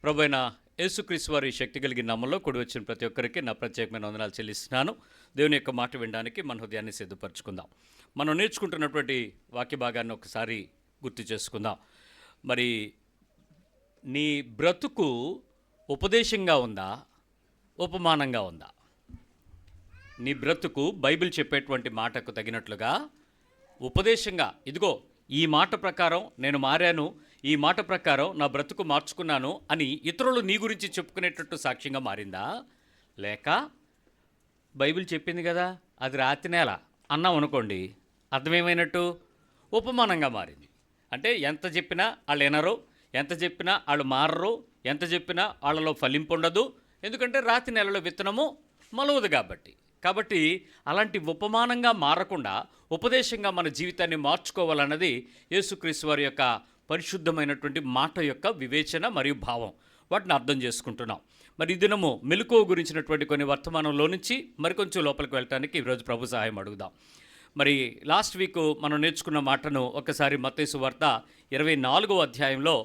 ప్రభువైన యేసుక్రీస్తు వారి శక్తి కలిగిన నామములో కూడి వచ్చిన ప్రతి ఒక్కరికి నా ప్రత్యేకమైన వందనాలు చెల్లిస్తున్నాను. దేవుని యొక్క మాట వినడానికి మన హృదయాన్ని సిద్ధపరచుకుందాం. మనం నేర్చుకుంటున్నటువంటి వాక్య భాగాన్ని ఒకసారి గుర్తు చేసుకుందాం. మరి నీ బ్రతుకు ఉపదేశంగా ఉందా, ఉపమానంగా ఉందా? నీ బ్రతుకు బైబిల్ చెప్పేటువంటి మాటకు తగినట్లుగా ఉపదేశంగా, ఇదిగో ఈ మాట ప్రకారం నేను మారాను, ఈ మాట ప్రకారం నా బ్రతుకు మార్చుకున్నాను అని ఇతరులు నీ గురించి చెప్పుకునేటట్టు సాక్ష్యంగా మారిందా? లేక బైబిల్ చెప్పింది కదా అది రాతి నేల అన్నాం అనుకోండి, అర్థమేమైనట్టు? ఉపమానంగా మారింది. అంటే ఎంత చెప్పినా వాళ్ళు వినరు, ఎంత చెప్పినా వాళ్ళు మారరు, ఎంత చెప్పినా వాళ్ళలో ఫలింపు ఉండదు. ఎందుకంటే రాతి నేలలో విత్తనము మొలవదు కాబట్టి అలాంటి ఉపమానంగా మారకుండా ఉపదేశంగా మన జీవితాన్ని మార్చుకోవాలన్నది యేసుక్రీస్తు వారి యొక్క పరిశుద్ధమైనటువంటి మాట యొక్క వివేచన మరియు భావం. వాటిని అర్థం చేసుకుంటున్నాం. మరి ఈ దినము మెలకువ గురించినటువంటి కొన్ని వర్తమానంలో నుంచి మరికొంచెం లోపలికి వెళ్ళటానికి ఈరోజు ప్రభు సహాయం అడుగుదాం. మరి లాస్ట్ వీక్ మనం నేర్చుకున్న మాటను ఒకసారి మత్తయి సువార్త 24వ అధ్యాయంలో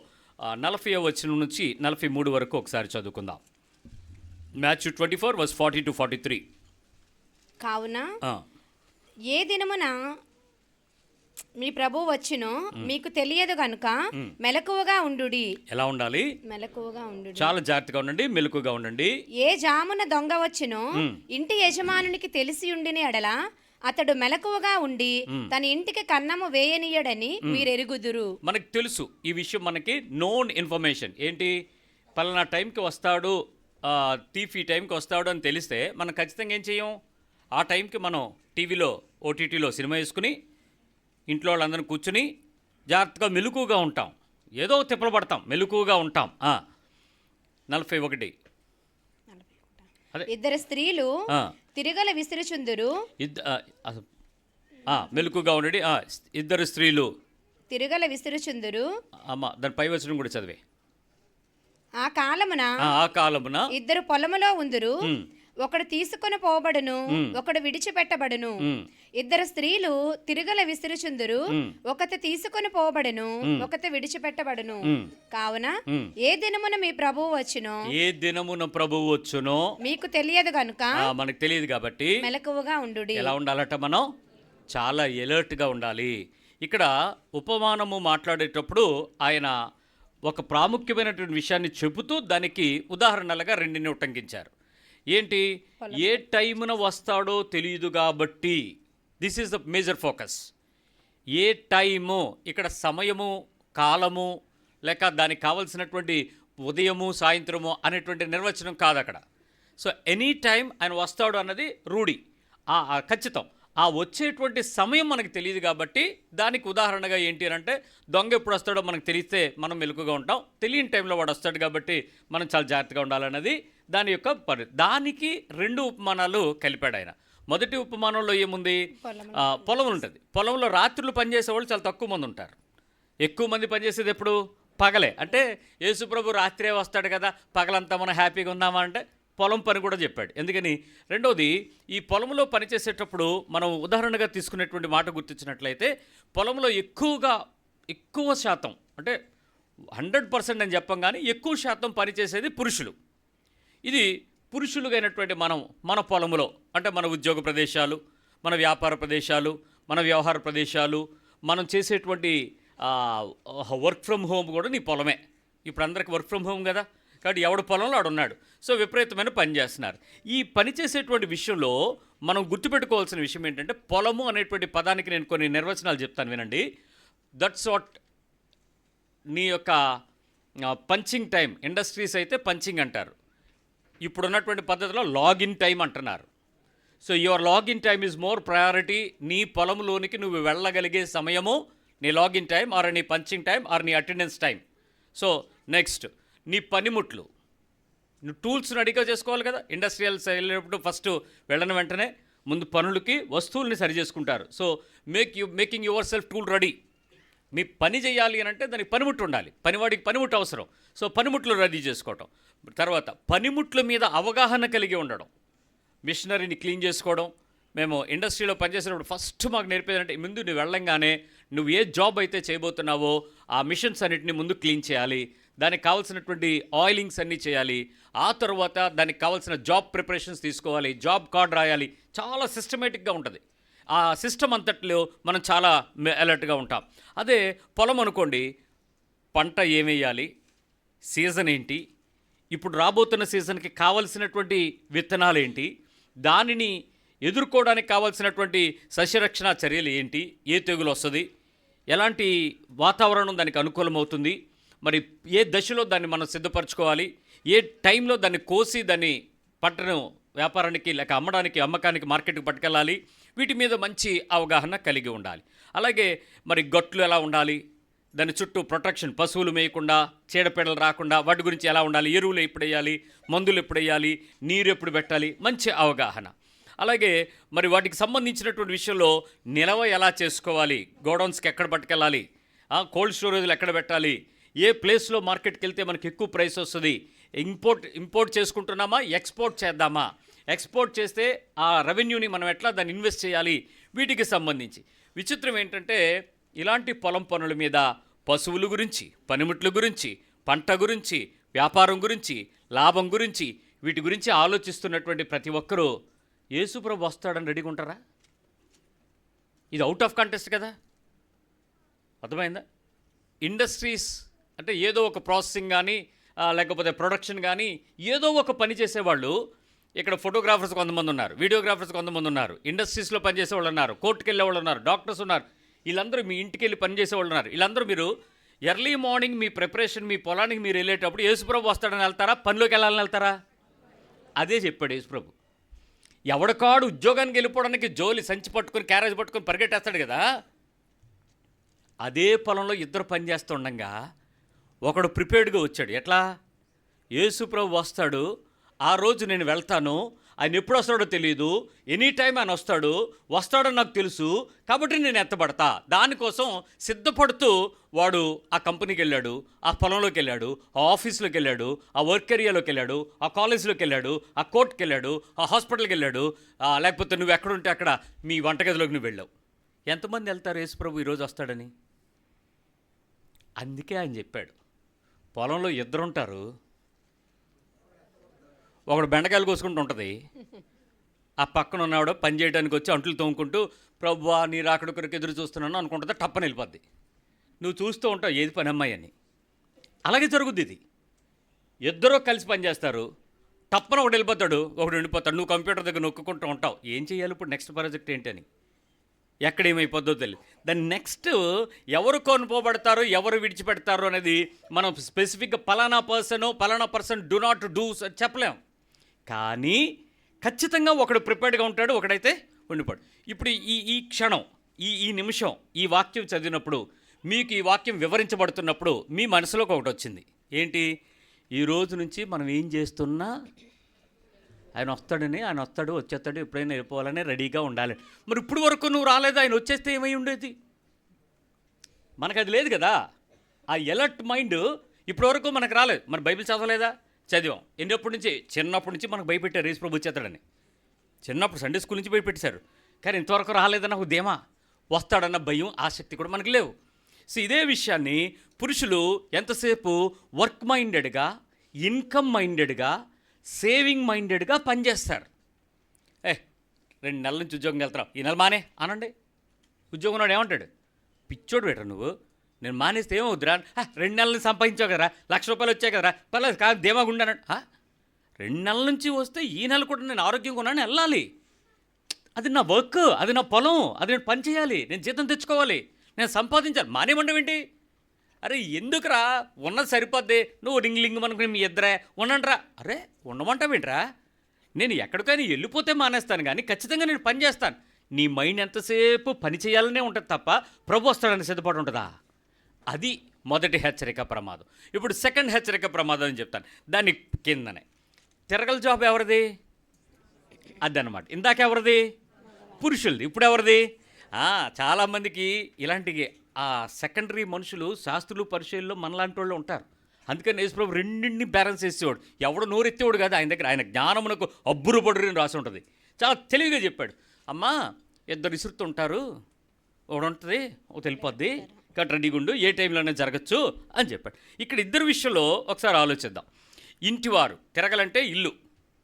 40వ వచనం నుంచి 43 వరకు ఒకసారి చదువుకుందాం. మాథ్యూ 24:40-43. కావున ఏ దినమున మీ ప్రభు వచ్చునో మీకు తెలియదు గనుక మెలకువగా ఉండుడి. ఎలా ఉండాలి? మెలకువగా ఉండుడి. చాలా జాగ్రత్తగా ఉండండి, మెలకువగా ఉండండి. ఏ జామున దొంగ వచ్చునో ఇంటి యజమానునికి తెలిసి ఉండిన ఎడల అతడు మెలకువగా ఉండి తన ఇంటికి కన్నము వేయనీయడని మీరు ఎరుగుదురు. మనకు తెలుసు ఈ విషయం, మనకి నోన్ ఇన్ఫర్మేషన్. ఏంటి? పలానా టైంకి వస్తాడు, థీఫ్ ఈ టైంకి వస్తాడు అని తెలిస్తే మనం ఖచ్చితంగా ఏం చేయం? ఆ టైంకి మనం టీవీలో ఓటీటీలో సినిమా వేసుకుని ఇంట్లో వాళ్ళందరం కూర్చుని జాగ్రత్తగా మెలకువగా ఉంటాం. ఏదో తిప్పలు పడతాం, మెలకువగా ఉంటాం. 41. ఇద్దరు స్త్రీలు తిరగల విసిరిచుందురు. మెలకువగా ఉండండి. ఇద్దరు స్త్రీలు తిరగల విసిరిచుందురు. అమ్మ దాని పై వచనం కూడా చదివే. ఆ కాలమున ఇద్దరు పొలములో ఉందురు, ఒకడు తీసుకొని పోబడును, ఒకడు విడిచిపెట్టబడును. ఇద్దరు స్త్రీలు తిరగల విసిరిచుందురు, ఒకటి తీసుకొని పోబడును, ఒకటి విడిచిపెట్టబడును. కావున ఏ దినమున మీ ప్రభువు వచ్చునో మీకు తెలియదు గనుక, మనకు తెలియదు కాబట్టి మెలకువగా ఉండుడి. ఎలా ఉండాలట? మనం చాలా ఎలర్ట్గా ఉండాలి. ఇక్కడ ఉపమానము మాట్లాడేటప్పుడు ఆయన ఒక ప్రాముఖ్యమైనటువంటి విషయాన్ని చెబుతూ దానికి ఉదాహరణలుగా రెండిని ఉటంకించారు. ఏంటి? ఏ టైమున వస్తాడో తెలియదు కాబట్టి this is the major focus. A time, ఇక్కడ సమయము, కాలము, లేక దానికి కావలసినటువంటి ఉదయము సాయంత్రము అనేటువంటి నిర్వచనం కాదు అక్కడ. సో ఎనీ టైం ఆయన వస్తాడు అన్నది రూఢి, ఖచ్చితం. ఆ వచ్చేటువంటి సమయం మనకు తెలియదు కాబట్టి దానికి ఉదాహరణగా ఏంటి అంటే, దొంగ ఎప్పుడు వస్తాడో మనకు తెలిస్తే మనం మెలకుగా ఉంటాం, తెలియని టైంలో వాడు వస్తాడు కాబట్టి మనం చాలా జాగ్రత్తగా ఉండాలన్నది దాని యొక్క దానికి 2 ఉపమానాలు కలిపాడు ఆయన. మొదటి ఉపమానంలో ఏముంది? పొలం ఉంటుంది. పొలంలో రాత్రులు పనిచేసేవాళ్ళు చాలా తక్కువ మంది ఉంటారు. ఎక్కువ మంది పనిచేసేది ఎప్పుడు? పగలే. అంటే యేసుప్రభు రాత్రే వస్తాడు కదా, పగలంతా మనం హ్యాపీగా ఉందామా అంటే పొలం పని కూడా చెప్పాడు. ఎందుకని? రెండోది, ఈ పొలంలో పనిచేసేటప్పుడు మనం ఉదాహరణగా తీసుకునేటువంటి మాట గుర్తించినట్లయితే పొలంలో ఎక్కువ శాతం, అంటే 100% అని చెప్పం కానీ ఎక్కువ శాతం పనిచేసేది పురుషులు. ఇది పురుషులుగా అయినటువంటి మన పొలంలో, అంటే మన ఉద్యోగ ప్రదేశాలు, మన వ్యాపార ప్రదేశాలు, మన వ్యవహార ప్రదేశాలు, మనం చేసేటువంటి వర్క్ ఫ్రమ్ హోమ్ కూడా నీ పొలమే. ఇప్పుడు అందరికి వర్క్ ఫ్రమ్ హోమ్ కదా, కాబట్టి ఎవడు పొలంలో ఆడున్నాడు. సో విపరీతమైన పని చేస్తున్నారు. ఈ పని చేసేటువంటి విషయంలో మనం గుర్తుపెట్టుకోవాల్సిన విషయం ఏంటంటే, పొలము అనేటువంటి పదానికి నేను కొన్ని నిర్వచనాలు చెప్తాను, వినండి. దట్స్ వాట్ నీ యొక్క పంచింగ్ టైం. ఇండస్ట్రీస్ అయితే పంచింగ్ అంటారు, ఇప్పుడున్నటువంటి పద్ధతిలో లాగిన్ టైం అంటున్నారు. So your login time is more priority. నీ పొలంలోనికి నువ్వు వెళ్ళగలిగే సమయము నీ లాగిన్ టైం, ఆర్ నీ పంచింగ్ టైం, ఆర్ నీ అటెండెన్స్ టైం. సో నెక్స్ట్, నీ పనిముట్లు, నువ్వు టూల్స్ని రెడీగా చేసుకోవాలి కదా. ఇండస్ట్రియల్స్ వెళ్ళినప్పుడు ఫస్ట్ వెళ్ళిన వెంటనే ముందు పనులకి వస్తువుల్ని సరి చేసుకుంటారు. So making yourself tool ready. మీ పని చేయాలి అని అంటే దానికి పనిముట్లు ఉండాలి, పనివాడికి పనిముట్లు అవసరం. సో పనిముట్లు రెడీ చేసుకోవటం. తర్వాత పనిముట్ల మీద అవగాహన కలిగి ఉండడం, మిషనరీని క్లీన్ చేసుకోవడం. మేము ఇండస్ట్రీలో పనిచేసినప్పుడు ఫస్ట్ మాకు నేర్పేదంటే, ముందు నువ్వు వెళ్ళంగానే నువ్వు ఏ జాబ్ అయితే చేయబోతున్నావో ఆ మిషన్స్ అన్నిటిని ముందు క్లీన్ చేయాలి. దానికి కావాల్సినటువంటి ఆయిలింగ్స్ అన్నీ చేయాలి. ఆ తర్వాత దానికి కావాల్సిన జాబ్ ప్రిపరేషన్స్ తీసుకోవాలి, జాబ్ కార్డ్ రాయాలి. చాలా సిస్టమేటిక్గా ఉంటుంది. ఆ సిస్టమ్ అంతట్లో మనం చాలా అలర్ట్గా ఉంటాం. అదే పొలం అనుకోండి, పంట ఏమేయాలి, సీజన్ ఏంటి, ఇప్పుడు రాబోతున్న సీజన్కి కావలసినటువంటి విత్తనాలు ఏంటి, దానిని ఎదుర్కోవడానికి కావాల్సినటువంటి సస్యరక్షణ చర్యలు ఏంటి, ఏ తెగులు వస్తుంది, ఎలాంటి వాతావరణం దానికి అనుకూలమవుతుంది, మరి ఏ దశలో దాన్ని మనం సిద్ధపరచుకోవాలి, ఏ టైంలో దాన్ని కోసి దాన్ని పంటను వ్యాపారానికి లేక అమ్మకానికి మార్కెట్కి పట్టుకెళ్ళాలి, వీటి మీద మంచి అవగాహన కలిగి ఉండాలి. అలాగే మరి గట్లు ఎలా ఉండాలి, దాని చుట్టూ ప్రొటెక్షన్, పశువులు మేయకుండా, చీడపీడలు రాకుండా వాటి గురించి ఎలా ఉండాలి, ఎరువులు ఎప్పుడు వేయాలి, మందులు ఎప్పుడు వేయాలి, నీరు ఎప్పుడు పెట్టాలి, మంచి అవగాహన. అలాగే మరి వాటికి సంబంధించినటువంటి విషయంలో నిల్వ ఎలా చేసుకోవాలి, గోడౌన్స్కి ఎక్కడ పట్టుకెళ్ళాలి, కోల్డ్ స్టోరేజ్లు ఎక్కడ పెట్టాలి, ఏ ప్లేస్లో మార్కెట్కి వెళ్తే మనకి ఎక్కువ ప్రైస్ వస్తుంది, ఇంపోర్ట్ చేసుకుంటున్నామా, ఎక్స్పోర్ట్ చేద్దామా, ఎక్స్పోర్ట్ చేస్తే ఆ రెవెన్యూని మనం ఎట్లా దాన్ని ఇన్వెస్ట్ చేయాలి, వీటికి సంబంధించి. విచిత్రం ఏంటంటే ఇలాంటి పొలం పనుల మీద పశువుల గురించి, పనిముట్ల గురించి, పంట గురించి, వ్యాపారం గురించి, లాభం గురించి, వీటి గురించి ఆలోచిస్తున్నటువంటి ప్రతి ఒక్కరూ యేసుప్రభు వస్తాడని రెడీగా ఉంటారా? ఇది అవుట్ ఆఫ్ కాంటెస్ట్ కదా. అర్థమైందా? ఇండస్ట్రీస్ అంటే ఏదో ఒక ప్రాసెసింగ్ కానీ లేకపోతే ప్రొడక్షన్ కానీ ఏదో ఒక పని చేసేవాళ్ళు, ఇక్కడ ఫోటోగ్రాఫర్స్ కొంతమంది ఉన్నారు, వీడియోగ్రాఫర్స్ కొంతమంది ఉన్నారు, ఇండస్ట్రీస్లో పనిచేసేవాళ్ళు ఉన్నారు, కోర్టుకు వెళ్ళేవాళ్ళు ఉన్నారు, డాక్టర్స్ ఉన్నారు, వీళ్ళందరూ మీ ఇంటికి వెళ్ళి పనిచేసేవాళ్ళు ఉన్నారు. వీళ్ళందరూ మీరు ఎర్లీ మార్నింగ్ మీ ప్రిపరేషన్, మీ పొలానికి మీరు వెళ్ళేటప్పుడు యేసుప్రభు వస్తాడని వెళ్తారా, పనిలోకి వెళ్ళాలని వెళ్తారా? అదే చెప్పాడు యేసుప్రభు. ఎవడకాడు ఉద్యోగానికి వెళ్ళిపోవడానికి జోలి సంచి పట్టుకొని క్యారేజ్ పట్టుకొని పరిగెట్టేస్తాడు కదా. అదే పొలంలో ఇద్దరు పని చేస్తూ ఉండగా ఒకడు ప్రిపేర్డ్గా వచ్చాడు. ఎట్లా? యేసుప్రభు వస్తాడు, ఆ రోజు నేను వెళ్తాను, ఆయన ఎప్పుడు వస్తాడో తెలియదు, ఎనీ టైం ఆయన వస్తాడని నాకు తెలుసు, కాబట్టి నేను ఎత్తబడతా. దానికోసం సిద్ధపడుతూ వాడు ఆ కంపెనీకి వెళ్ళాడు, ఆ పొలంలోకి వెళ్ళాడు, ఆ ఆఫీస్లోకి వెళ్ళాడు, ఆ వర్క్ ఏరియాలోకి వెళ్ళాడు, ఆ కాలేజీలోకి వెళ్ళాడు, ఆ కోర్టుకి వెళ్ళాడు, ఆ హాస్పిటల్కి వెళ్ళాడు, లేకపోతే నువ్వు ఎక్కడుంటే అక్కడ మీ వంటగదిలోకి నువ్వు వెళ్ళావు. ఎంతమంది వెళ్తారు యేసుప్రభు ఈరోజు వస్తాడని? అందుకే ఆయన చెప్పాడు, పొలంలో ఇద్దరు ఉంటారు, ఒకడు బెండకాయలు కోసుకుంటూ ఉంటుంది, ఆ పక్కన ఉన్నవాడు పని చేయడానికి వచ్చి అంట్లు తోముకుంటూ ప్రభువా నీ రాకడ కొరకు ఎదురు చూస్తున్నాను అనుకుంటుంది, టప్పని వెళ్ళిపోద్ది. నువ్వు చూస్తూ ఉంటావు ఏది పని అమ్మాయి అని. అలాగే జరుగుద్ది. ఇది ఇద్దరూ కలిసి పనిచేస్తారు, టప్పన ఒకడు వెళ్ళిపోతాడు, ఒకడు వెళ్ళిపోతాడు, నువ్వు కంప్యూటర్ దగ్గర నొక్కుంటూ ఉంటావు, ఏం చేయాలి ఇప్పుడు, నెక్స్ట్ ప్రాజెక్ట్ ఏంటని, ఎక్కడేమైపోద్దో తెలియదు. దాన్ని నెక్స్ట్ ఎవరు కొనుపోబడతారో ఎవరు విడిచిపెడతారో అనేది మనం స్పెసిఫిక్గా పలానా పర్సన్ డూ నాట్ డూ చెప్పలేం. కానీ ఖచ్చితంగా ఒకడు ప్రిపేర్డ్గా ఉంటాడు, ఒకడైతే ఉండిపోడు. ఇప్పుడు ఈ క్షణం, ఈ నిమిషం ఈ వాక్యం చదివినప్పుడు, మీకు ఈ వాక్యం వివరించబడుతున్నప్పుడు మీ మనసులోకి ఒకటి వచ్చింది. ఏంటి? ఈ రోజు నుంచి మనం ఏం చేస్తున్నా ఆయన వస్తాడు, వచ్చేస్తాడు, ఎప్పుడైనా వెళ్ళిపోవాలని రెడీగా ఉండాలి. మరి ఇప్పుడు వరకు నువ్వు రాలేదు, ఆయన వచ్చేస్తే ఏమై ఉండేది? మనకు అది లేదు కదా. ఆ ఎలర్ట్ మైండ్ ఇప్పటి వరకు మనకు రాలేదు. మరి బైబిల్ చదవలేదా? చదివాం. చిన్నప్పటి నుంచి మనకు భయపెట్టారు యేసుప్రభు వచ్చేస్తాడని. చిన్నప్పుడు సండే స్కూల్ నుంచి భయపెట్టారు. కానీ ఇంతవరకు రాలేదన్న ఉద్యమా, వస్తాడన్న భయం, ఆసక్తి కూడా మనకు లేవు. సో ఇదే విషయాన్ని పురుషులు ఎంతసేపు వర్క్ మైండెడ్గా, ఇన్కమ్ మైండెడ్గా, సేవింగ్ మైండెడ్గా పనిచేస్తారు. 2 నెలల నుంచి ఉద్యోగం వెళ్తావు, ఈ నెల మానే అనండి. ఉద్యోగం నాడు ఏమంటాడు, పిచ్చోడు బెటర్ నువ్వు, నేను మానేస్తే ఏమవుద్దురా, 2 నెలల నుంచి సంపాదించావు కదరా, ₹1,00,000 వచ్చాయి కదరా, పర్లేదు కాదు ధీమాగా అన్నాడు. 2 నెలల నుంచి వస్తే ఈ నెల కూడా నేను ఆరోగ్యంగా ఉన్నాను వెళ్ళాలి. అది నా వర్క్, అది నా పొలం, అది నేను పని చేయాలి, నేను జీతం తెచ్చుకోవాలి, నేను సంపాదించాలి. మానేమంటావేంటి? అరే ఎందుకురా, ఉన్నది సరిపోద్ది, నువ్వు రింగ్ అనుకుని మీ ఇద్దరే ఉండండిరా. అరే ఉండమంటావేంట్రా? నేను ఎక్కడికైనా వెళ్ళిపోతే మానేస్తాను, కానీ ఖచ్చితంగా నేను పని చేస్తాను. నీ మైండ్ ఎంతసేపు పని చేయాలనే ఉంటుంది తప్ప ప్రభు వస్తాడని సిద్ధపడి ఉంటుందా? అది మొదటి హెచ్చరిక ప్రమాదం. ఇప్పుడు సెకండ్ హెచ్చరిక ప్రమాదం అని చెప్తాను. దాని కిందనే తిరగల జాబ్ ఎవరిది? అదనమాట. ఇందాక ఎవరిది? పురుషులది. ఇప్పుడు ఎవరిది? చాలామందికి ఇలాంటి సెకండరీ మనుషులు శాస్త్రులు పరిచయంలో మనలాంటి వాళ్ళు ఉంటారు. అందుకని యేసుప్రభు రెండింటిని బ్యాలెన్స్ చేసేవాడు. ఎవడు నోరెత్తేవాడు కాదు ఆయన దగ్గర. ఆయన జ్ఞానమునకు అబ్బురుపడురు అని రాసి ఉంటుంది. చాలా తెలివిగా చెప్పాడు. అమ్మా 2 ఇసురుతుంటారు, ఒకడు ఉంటుంది, ఒక వెళ్ళిపోద్ది, కాబట్టి రెడీగా ఉండు, ఏ టైంలోనే జరగచ్చు అని చెప్పాడు. ఇక్కడ ఇద్దరు విషయంలో ఒకసారి ఆలోచిద్దాం. ఇంటివారు తిరగలంటే ఇల్లు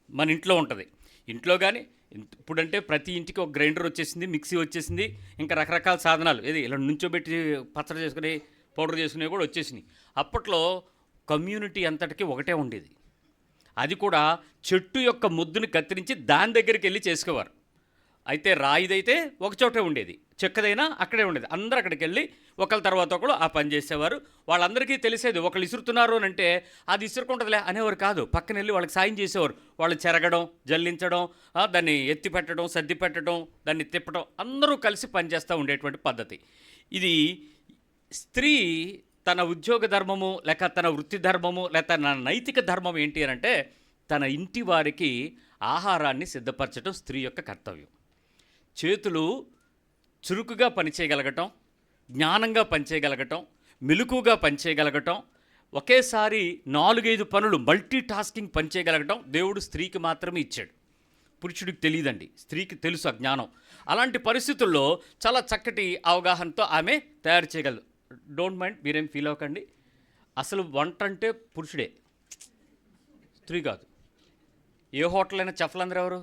మన ఇంట్లో ఉంటుంది. ఇంట్లో కానీ ఇప్పుడంటే ప్రతి ఇంటికి ఒక గ్రైండర్ వచ్చేసింది, మిక్సీ వచ్చేసింది, ఇంకా రకరకాల సాధనాలు ఏది ఇలా నుంచోబెట్టి పచ్చడి చేసుకుని పౌడర్ చేసుకునేవి కూడా వచ్చేసినాయి. అప్పట్లో కమ్యూనిటీ అంతటికి ఒకటే ఉండేది. అది కూడా చెట్టు యొక్క ముద్దుని కత్తిరించి దాని దగ్గరికి వెళ్ళి చేసుకునేవారు. అయితే రాయిదైతే ఒక చోటే ఉండేది, చెక్కదైనా అక్కడే ఉండేది. అందరూ అక్కడికి వెళ్ళి ఒకళ్ళ తర్వాత ఒకళ్ళు ఆ పని చేసేవారు. వాళ్ళందరికీ తెలిసేది ఒకళ్ళు ఇసురుతున్నారు అని అంటే అది ఇసురుకుంటుందిలే అనేవారు కాదు. పక్కన వెళ్ళి వాళ్ళకి సాయం చేసేవారు. వాళ్ళు చెరగడం, జల్లించడం, దాన్ని ఎత్తి పెట్టడం, సర్ది పెట్టడం, దాన్ని తిప్పడం, అందరూ కలిసి పనిచేస్తూ ఉండేటువంటి పద్ధతి ఇది. స్త్రీ తన ఉద్యోగ ధర్మము లేక తన వృత్తి ధర్మము లేక తన నైతిక ధర్మం ఏంటి అని అంటే తన ఇంటి వారికి ఆహారాన్ని సిద్ధపరచడం స్త్రీ యొక్క కర్తవ్యం. చేతులు చురుకుగా పనిచేయగలగటం, జ్ఞానంగా పనిచేయగలగటం, మెలకుగా పనిచేయగలగటం, ఒకేసారి 4-5 పనులు మల్టీ టాస్కింగ్ పనిచేయగలగటం దేవుడు స్త్రీకి మాత్రమే ఇచ్చాడు. పురుషుడికి తెలియదండి, స్త్రీకి తెలుసు ఆ జ్ఞానం. అలాంటి పరిస్థితుల్లో చాలా చక్కటి అవగాహనతో ఆమె తయారు చేయగలదు. డోంట్ మైండ్, మీరేం ఫీల్ అవ్వకండి. అసలు వంట అంటే పురుషుడే, స్త్రీ కాదు. ఏ హోటల్ అయినా చెఫ్లందరూ ఎవరు?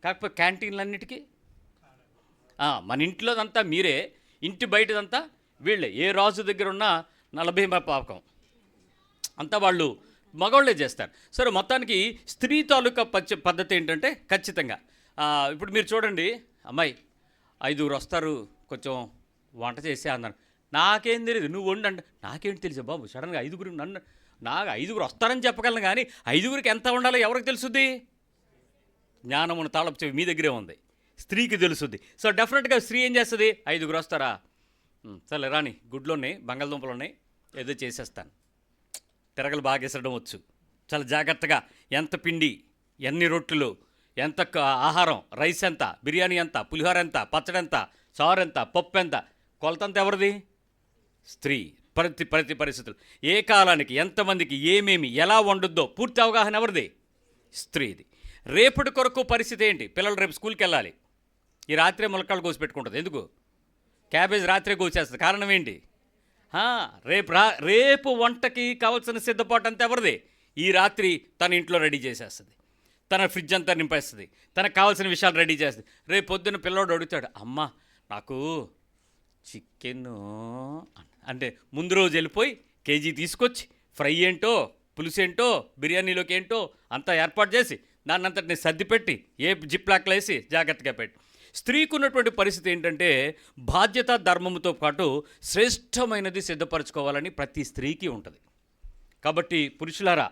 కాకపోతే క్యాంటీన్లన్నిటికీ మన ఇంట్లోదంతా మీరే, ఇంటి బయటదంతా వీళ్ళే. ఏ రాజు దగ్గర ఉన్న 40 పాపకం అంతా వాళ్ళు మగవాళ్ళే చేస్తారు. సరే, మొత్తానికి స్త్రీ తాలూకా పద్ధతి ఏంటంటే ఖచ్చితంగా ఇప్పుడు మీరు చూడండి, అమ్మాయి 5 వస్తారు కొంచెం వంట చేసే అన్నాను. నాకేం తెలియదు, నువ్వు వండి అంటే నాకేంటి తెలుసా బాబు, సడన్గా 5 నాకు 5 వస్తారని చెప్పగలను కానీ 5కి ఎంత ఉండాలో ఎవరికి తెలుసుద్ది? జ్ఞానమును తాళపు చెవి మీ దగ్గరే ఉంది, స్త్రీకి తెలుసుద్ది. సో డెఫినెట్గా స్త్రీ ఏం చేస్తుంది? 5 వస్తారా, సరే రాని, గుడ్లు ఉన్నాయి, బంగాళదుంపలు ఉన్నాయి, ఏదో చేసేస్తాను. తిరగలు బాగా వేసడం వచ్చు, చాలా జాగ్రత్తగా ఎంత పిండి, ఎన్ని రొట్టెలు, ఎంత ఆహారం, రైస్ ఎంత, బిర్యానీ ఎంత, పులిహోర ఎంత, పచ్చడి ఎంత, చారు ఎంత, పప్పు ఎంత, కొలతంత ఎవరిది? స్త్రీ. ప్రతి పరిస్థితులు, ఏ కాలానికి ఎంతమందికి ఏమేమి ఎలా వండుద్దో పూర్తి అవగాహన ఎవరిది? స్త్రీది. రేపటి కొరకు పరిస్థితి ఏంటి? పిల్లలు రేపు స్కూల్కి వెళ్ళాలి, ఈ రాత్రే ములక్కాళ్ళు కోసి పెట్టుకుంటుంది. ఎందుకు? క్యాబేజ్ రాత్రే కోసేస్తుంది. కారణం ఏంటి? రేపు వంటకి కావాల్సిన సిద్ధపాటు అంతా ఎవరిది? ఈ రాత్రి తన ఇంట్లో రెడీ చేసేస్తుంది, తన ఫ్రిడ్జ్ అంతా నింపేస్తుంది, తనకు కావాల్సిన విషయాలు రెడీ చేస్తుంది. రేపు పొద్దున్న పిల్లోడు అడుగుతాడు, అమ్మ నాకు చికెను అంటే ముందు రోజు వెళ్ళిపోయి కేజీ తీసుకొచ్చి ఫ్రై ఏంటో, పులుసు ఏంటో, బిర్యానీలోకి ఏంటో అంతా ఏర్పాటు చేసి దాన్నంతటిని సర్దిపెట్టి ఏ జిప్లాక్లో వేసి జాగ్రత్తగా పెట్టి. స్త్రీకి ఉన్నటువంటి పరిస్థితి ఏంటంటే బాధ్యత ధర్మముతో పాటు శ్రేష్టమైనది సిద్ధపరచుకోవాలని ప్రతి స్త్రీకి ఉంటుంది. కాబట్టి పురుషులారా,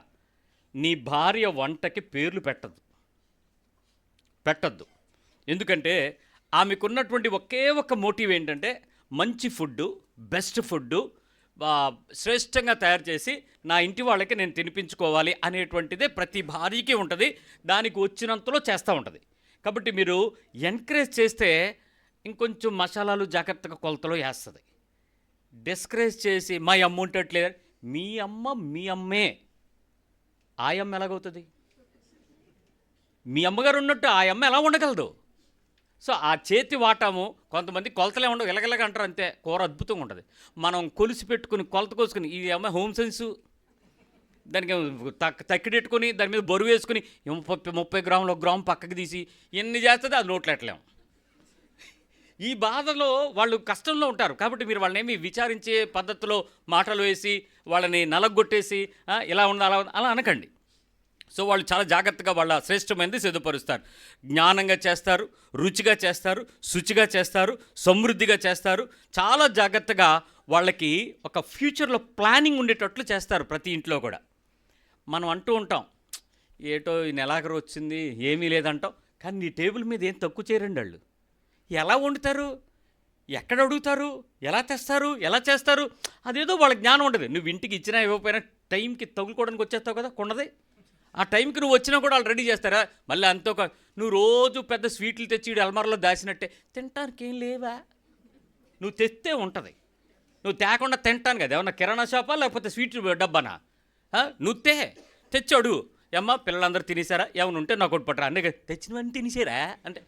నీ భార్య వంటకి పేర్లు పెట్టద్దు. ఎందుకంటే ఆమెకున్నటువంటి ఒకే ఒక మోటివ్ ఏంటంటే మంచి ఫుడ్డు, బెస్ట్ ఫుడ్డు శ్రేష్టంగా తయారు చేసి నా ఇంటి వాళ్ళకి నేను తినిపించుకోవాలి అనేటువంటిదే ప్రతి భార్యకి ఉంటుంది. దానికి వచ్చినంతలో చేస్తూ ఉంటుంది. కాబట్టి మీరు ఎంకరేజ్ చేస్తే ఇంకొంచెం మసాలాలు జాగ్రత్తగా కొలతలో వేస్తుంది. డిస్కరేజ్ చేసి మా అమ్మ ఉంటట్లేదు, మీ అమ్మే, ఆ అమ్మ ఎలాగవుతుంది? మీ అమ్మగారు ఉన్నట్టు ఆ అమ్మ ఎలా ఉండగలదు? సో ఆ చేతి వాటము, కొంతమంది కొలతలే ఉండవు, ఎలగెలగ అంటారు అంతే. కూర అద్భుతంగా ఉంటుంది. మనం కొలిసి పెట్టుకుని కొలత కోసుకుని, ఈ అమ్మాయి హోమ్ సైన్సు, దానికి తక్కిడెట్టుకుని దాని మీద బరువు వేసుకుని 30 గ్రాములు 1 గ్రాము పక్కకి తీసి ఎన్ని చేస్తుంది అది నోట్లెట్టలేము. ఈ బాధలో వాళ్ళు కష్టంలో ఉంటారు. కాబట్టి మీరు వాళ్ళని ఏమి విచారించే పద్ధతిలో మాటలు వేసి వాళ్ళని నలగొట్టేసి ఇలా ఉండాలి అలా అనకండి. సో వాళ్ళు చాలా జాగ్రత్తగా వాళ్ళ శ్రేష్టమైనది సిద్ధపరుస్తారు. జ్ఞానంగా చేస్తారు, రుచిగా చేస్తారు, శుచిగా చేస్తారు, సమృద్ధిగా చేస్తారు. చాలా జాగ్రత్తగా వాళ్ళకి ఒక ఫ్యూచర్లో ప్లానింగ్ ఉండేటట్లు చేస్తారు ప్రతి ఇంట్లో కూడా. మనం అంటూ ఉంటాం, ఏటో ఈ నెలాఖరు వచ్చింది ఏమీ లేదంటాం, కానీ నీ టేబుల్ మీద ఏం తక్కువ చేయరండి వాళ్ళు. ఎలా వండుతారు, ఎక్కడ అడుగుతారు, ఎలా తెస్తారు, ఎలా చేస్తారు, అదేదో వాళ్ళ జ్ఞానం ఉండదు. నువ్వు ఇంటికి ఇచ్చినా ఇవ్వకపోయినా టైంకి తగులుకోవడానికి వచ్చేస్తావు కదా కొండది. ఆ టైంకి నువ్వు వచ్చినా కూడా వాళ్ళు రెడీ చేస్తారా? మళ్ళీ అంతో నువ్వు రోజు పెద్ద స్వీట్లు తెచ్చి అల్మార్లో దాచినట్టే తినటానికి ఏం లేవా? నువ్వు తెస్తే ఉంటుంది, నువ్వు తేకుండా తింటాను కదా. ఏమన్నా కిరాణా షాపా లేకపోతే స్వీట్ డబ్బానా? నువ్వు తెచ్చాడు అమ్మ, పిల్లలందరూ తినేసారా, ఏమైనా ఉంటే నాకు ఒకటి పట్టరా, అందుకే తెచ్చినవన్నీ తినేసారా అంటే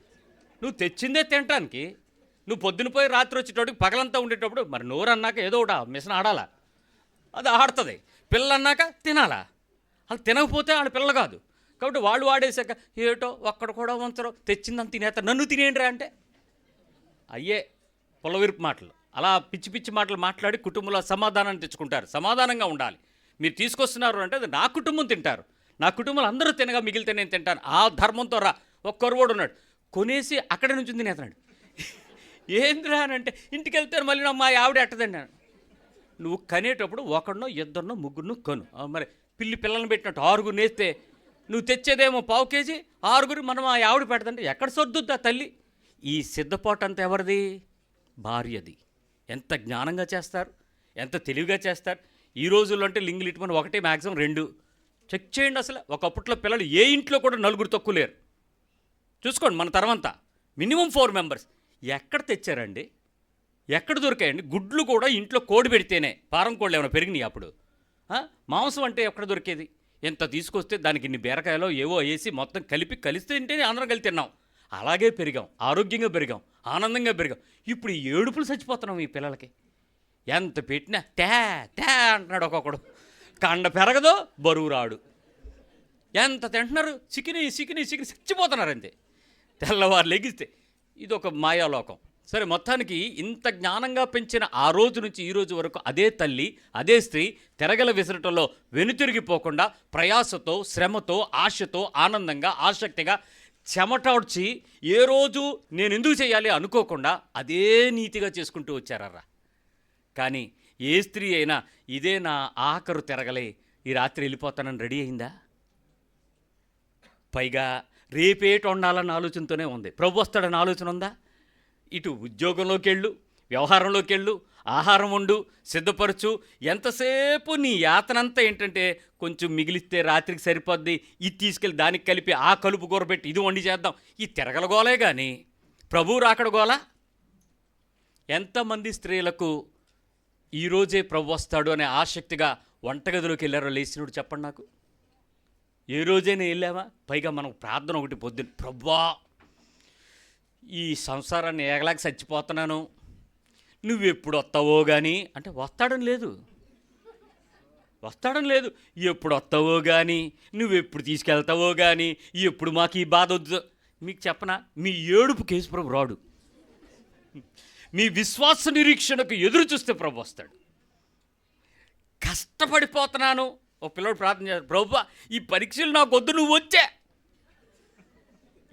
నువ్వు తెచ్చిందే తినటానికి. నువ్వు పొద్దున పోయి రాత్రి వచ్చేటోడికి పగలంతా ఉండేటప్పుడు మరి నోరు అన్నాక ఏదో ఒకటి మిషన్ ఆడాలా, అది ఆడుతుంది. పిల్లలు అన్నాక తినాలా, అది తినకపోతే వాళ్ళ పిల్లలు కాదు. కాబట్టి వాళ్ళు వాడేసాక ఏటో ఒక్కడ కూడా వంచరు, తెచ్చిందని తినేస్తారు, నన్ను తినేయండిరా అంటే అయ్యే పొలవిరుపు మాటలు. అలా పిచ్చి పిచ్చి మాటలు మాట్లాడి కుటుంబంలో సమాధానాన్ని తెచ్చుకుంటారు. సమాధానంగా ఉండాలి. మీరు తీసుకొస్తున్నారు అంటే అది నా కుటుంబం తింటారు, నా కుటుంబంలో అందరూ తినగా మిగిలితే నేను తింటాను, ఆ ధర్మంతో రా. ఒక కొరవోడు ఉన్నాడు, కొనేసి అక్కడి నుంచి తినేస్తున్నాడు. ఏంద్రా అని అంటే ఇంటికి వెళ్తాను మళ్ళీ మా ఆవిడ ఎట్టదండి. నువ్వు కనేటప్పుడు ఒకడినో ఇద్దరినో ముగ్గురును కొను. మరి పిల్లల్ని పెట్టినట్టు 6 నేస్తే నువ్వు తెచ్చేదేమో 1/2 కేజీ, 6 మనం ఆ ఆవిడ పెడతంటే ఎక్కడ సర్దుద్దా తల్లి? ఈ సిద్ధపాటు అంతా ఎవరిది? భార్యది. ఎంత జ్ఞానంగా చేస్తారు, ఎంత తెలివిగా చేస్తారు. ఈ రోజుల్లో అంటే లింగులు ఇటుమని 1 మ్యాక్సిమం 2 చెక్ చేయండి. అసలు ఒకప్పట్లో పిల్లలు ఏ ఇంట్లో కూడా 4 తక్కువ లేరు. చూసుకోండి మన తరమంతా మినిమం 4 మెంబర్స్. ఎక్కడ తెచ్చారండి, ఎక్కడ దొరికాయండి? గుడ్లు కూడా ఇంట్లో కోడి పెడితేనే, ఫారం కోళ్ళు ఏమైనా పెరిగినాయి అప్పుడు? మాంసం అంటే ఎక్కడ దొరికేది? ఎంత తీసుకొస్తే దానికి ఇన్ని బీరకాయలో ఏవో వేసి మొత్తం కలిస్తే తింటేనే అందరం కలిసి తిన్నాం. అలాగే పెరిగాం, ఆరోగ్యంగా పెరిగాం, ఆనందంగా పెరిగాం. ఇప్పుడు ఈ ఏడుపులు చచ్చిపోతున్నాం ఈ పిల్లలకి. ఎంత పెట్టినా తే అంటున్నాడు ఒక్కొక్కడు. కండ పెరగదో బరువు రాడు. ఎంత తింటున్నారు, చికెని చచ్చిపోతున్నారు అంతే. తెల్లవారు లెగిస్తే ఇది ఒక మాయాలోకం. సరే, మొత్తానికి ఇంత జ్ఞానంగా పెంచిన ఆ రోజు నుంచి ఈ రోజు వరకు అదే తల్లి, అదే స్త్రీ తెరగల విసరటంలో వెనుతిరిగిపోకుండా ప్రయాసతో, శ్రమతో, ఆశతో, ఆనందంగా, ఆసక్తిగా చెమటాడ్చి ఏ రోజు నేను ఎందుకు చేయాలి అనుకోకుండా అదే నీతిగా చేసుకుంటూ వచ్చారర్రా. కానీ ఏ స్త్రీ అయినా ఇదే నా ఆఖరు తెరగలే, ఈ రాత్రి వెళ్ళిపోతానని రెడీ అయిందా? పైగా రేపేట వండాలన్న ఆలోచనతోనే ఉంది. ప్రభు వస్తాడన్న ఆలోచన ఉందా? ఇటు ఉద్యోగంలోకి వెళ్ళు, వ్యవహారంలోకి వెళ్ళు, ఆహారం వండు, సిద్ధపరచు. ఎంతసేపు నీ యాతనంతా ఏంటంటే కొంచెం మిగిలిస్తే రాత్రికి సరిపోద్ది, ఇది తీసుకెళ్ళి దానికి కలిపి ఆ కలుపు కూర పెట్టి ఇది వండి చేద్దాం. ఈ తిరగల గోలే కానీ ప్రభువు రాకడ గోల. ఎంతమంది స్త్రీలకు ఈరోజే ప్రభు వస్తాడు అనే ఆసక్తిగా వంటగదిలోకి వెళ్ళారో లేచినోడు చెప్పండి నాకు. ఏ రోజైనా వెళ్ళావా? పైగా మనం ప్రార్థన ఒకటి పొద్దున్న, ప్రభువా ఈ సంసారాన్ని ఏగలాగా చచ్చిపోతున్నాను, నువ్వెప్పుడు వస్తావో కానీ అంటే వస్తాడని లేదు, ఎప్పుడు వస్తావో కానీ, నువ్వెప్పుడు తీసుకెళ్తావో కానీ, ఎప్పుడు మాకు ఈ బాధ వద్దు. మీకు చెప్పనా, మీ ఏడుపు కేసు ప్రభు రాడు. మీ విశ్వాస నిరీక్షణకు ఎదురు చూస్తే ప్రభు వస్తాడు. కష్టపడిపోతున్నాను, ఒక పిల్లడు ప్రార్థన చేస్తాడు, ప్రభువా ఈ పరీక్షలు నాకు వద్దు, నువ్వు వచ్చే.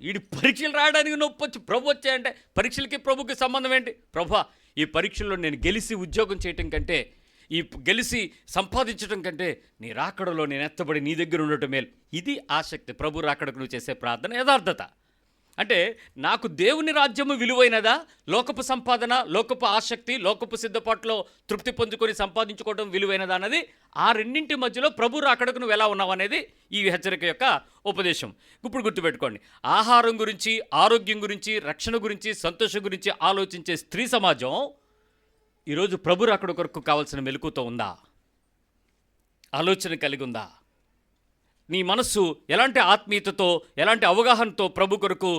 వీడి పరీక్షలు రాయడానికి నొప్పి వచ్చి ప్రభు వచ్చాయంటే పరీక్షలకి ప్రభుకి సంబంధం ఏంటి? ప్రభా ఈ పరీక్షల్లో నేను గెలిచి ఉద్యోగం చేయటం కంటే, ఈ గెలిచి సంపాదించడం కంటే నీ రాకడలో నేను ఎత్తబడి నీ దగ్గర ఉండటం మేలు. ఇది ఆసక్తి. ప్రభు రాకడకు నువ్వు చేసే ప్రార్థన యథార్థత. అంటే నాకు దేవుని రాజ్యము విలువైనదా, లోకపు సంపాదన, లోకపు ఆసక్తి, లోకపు సిద్ధపాటులో తృప్తి పొందుకొని సంపాదించుకోవడం విలువైనదా అన్నది, ఆ రెండింటి మధ్యలో ప్రభు రాకడకు నువ్వు ఎలా ఉన్నావు అనేది ఈ హెచ్చరిక యొక్క ఉపదేశం. ఇప్పుడు గుర్తుపెట్టుకోండి, ఆహారం గురించి, ఆరోగ్యం గురించి, రక్షణ గురించి, సంతోషం గురించి ఆలోచించే స్త్రీ సమాజం ఈరోజు ప్రభు రాకడ కొరకు కావాల్సిన మెలకువతో ఉందా? ఆలోచన కలిగి ఉందా? నీ మనస్సు ఎలాంటి ఆత్మీయతతో, ఎలాంటి అవగాహనతో ప్రభు కొరకు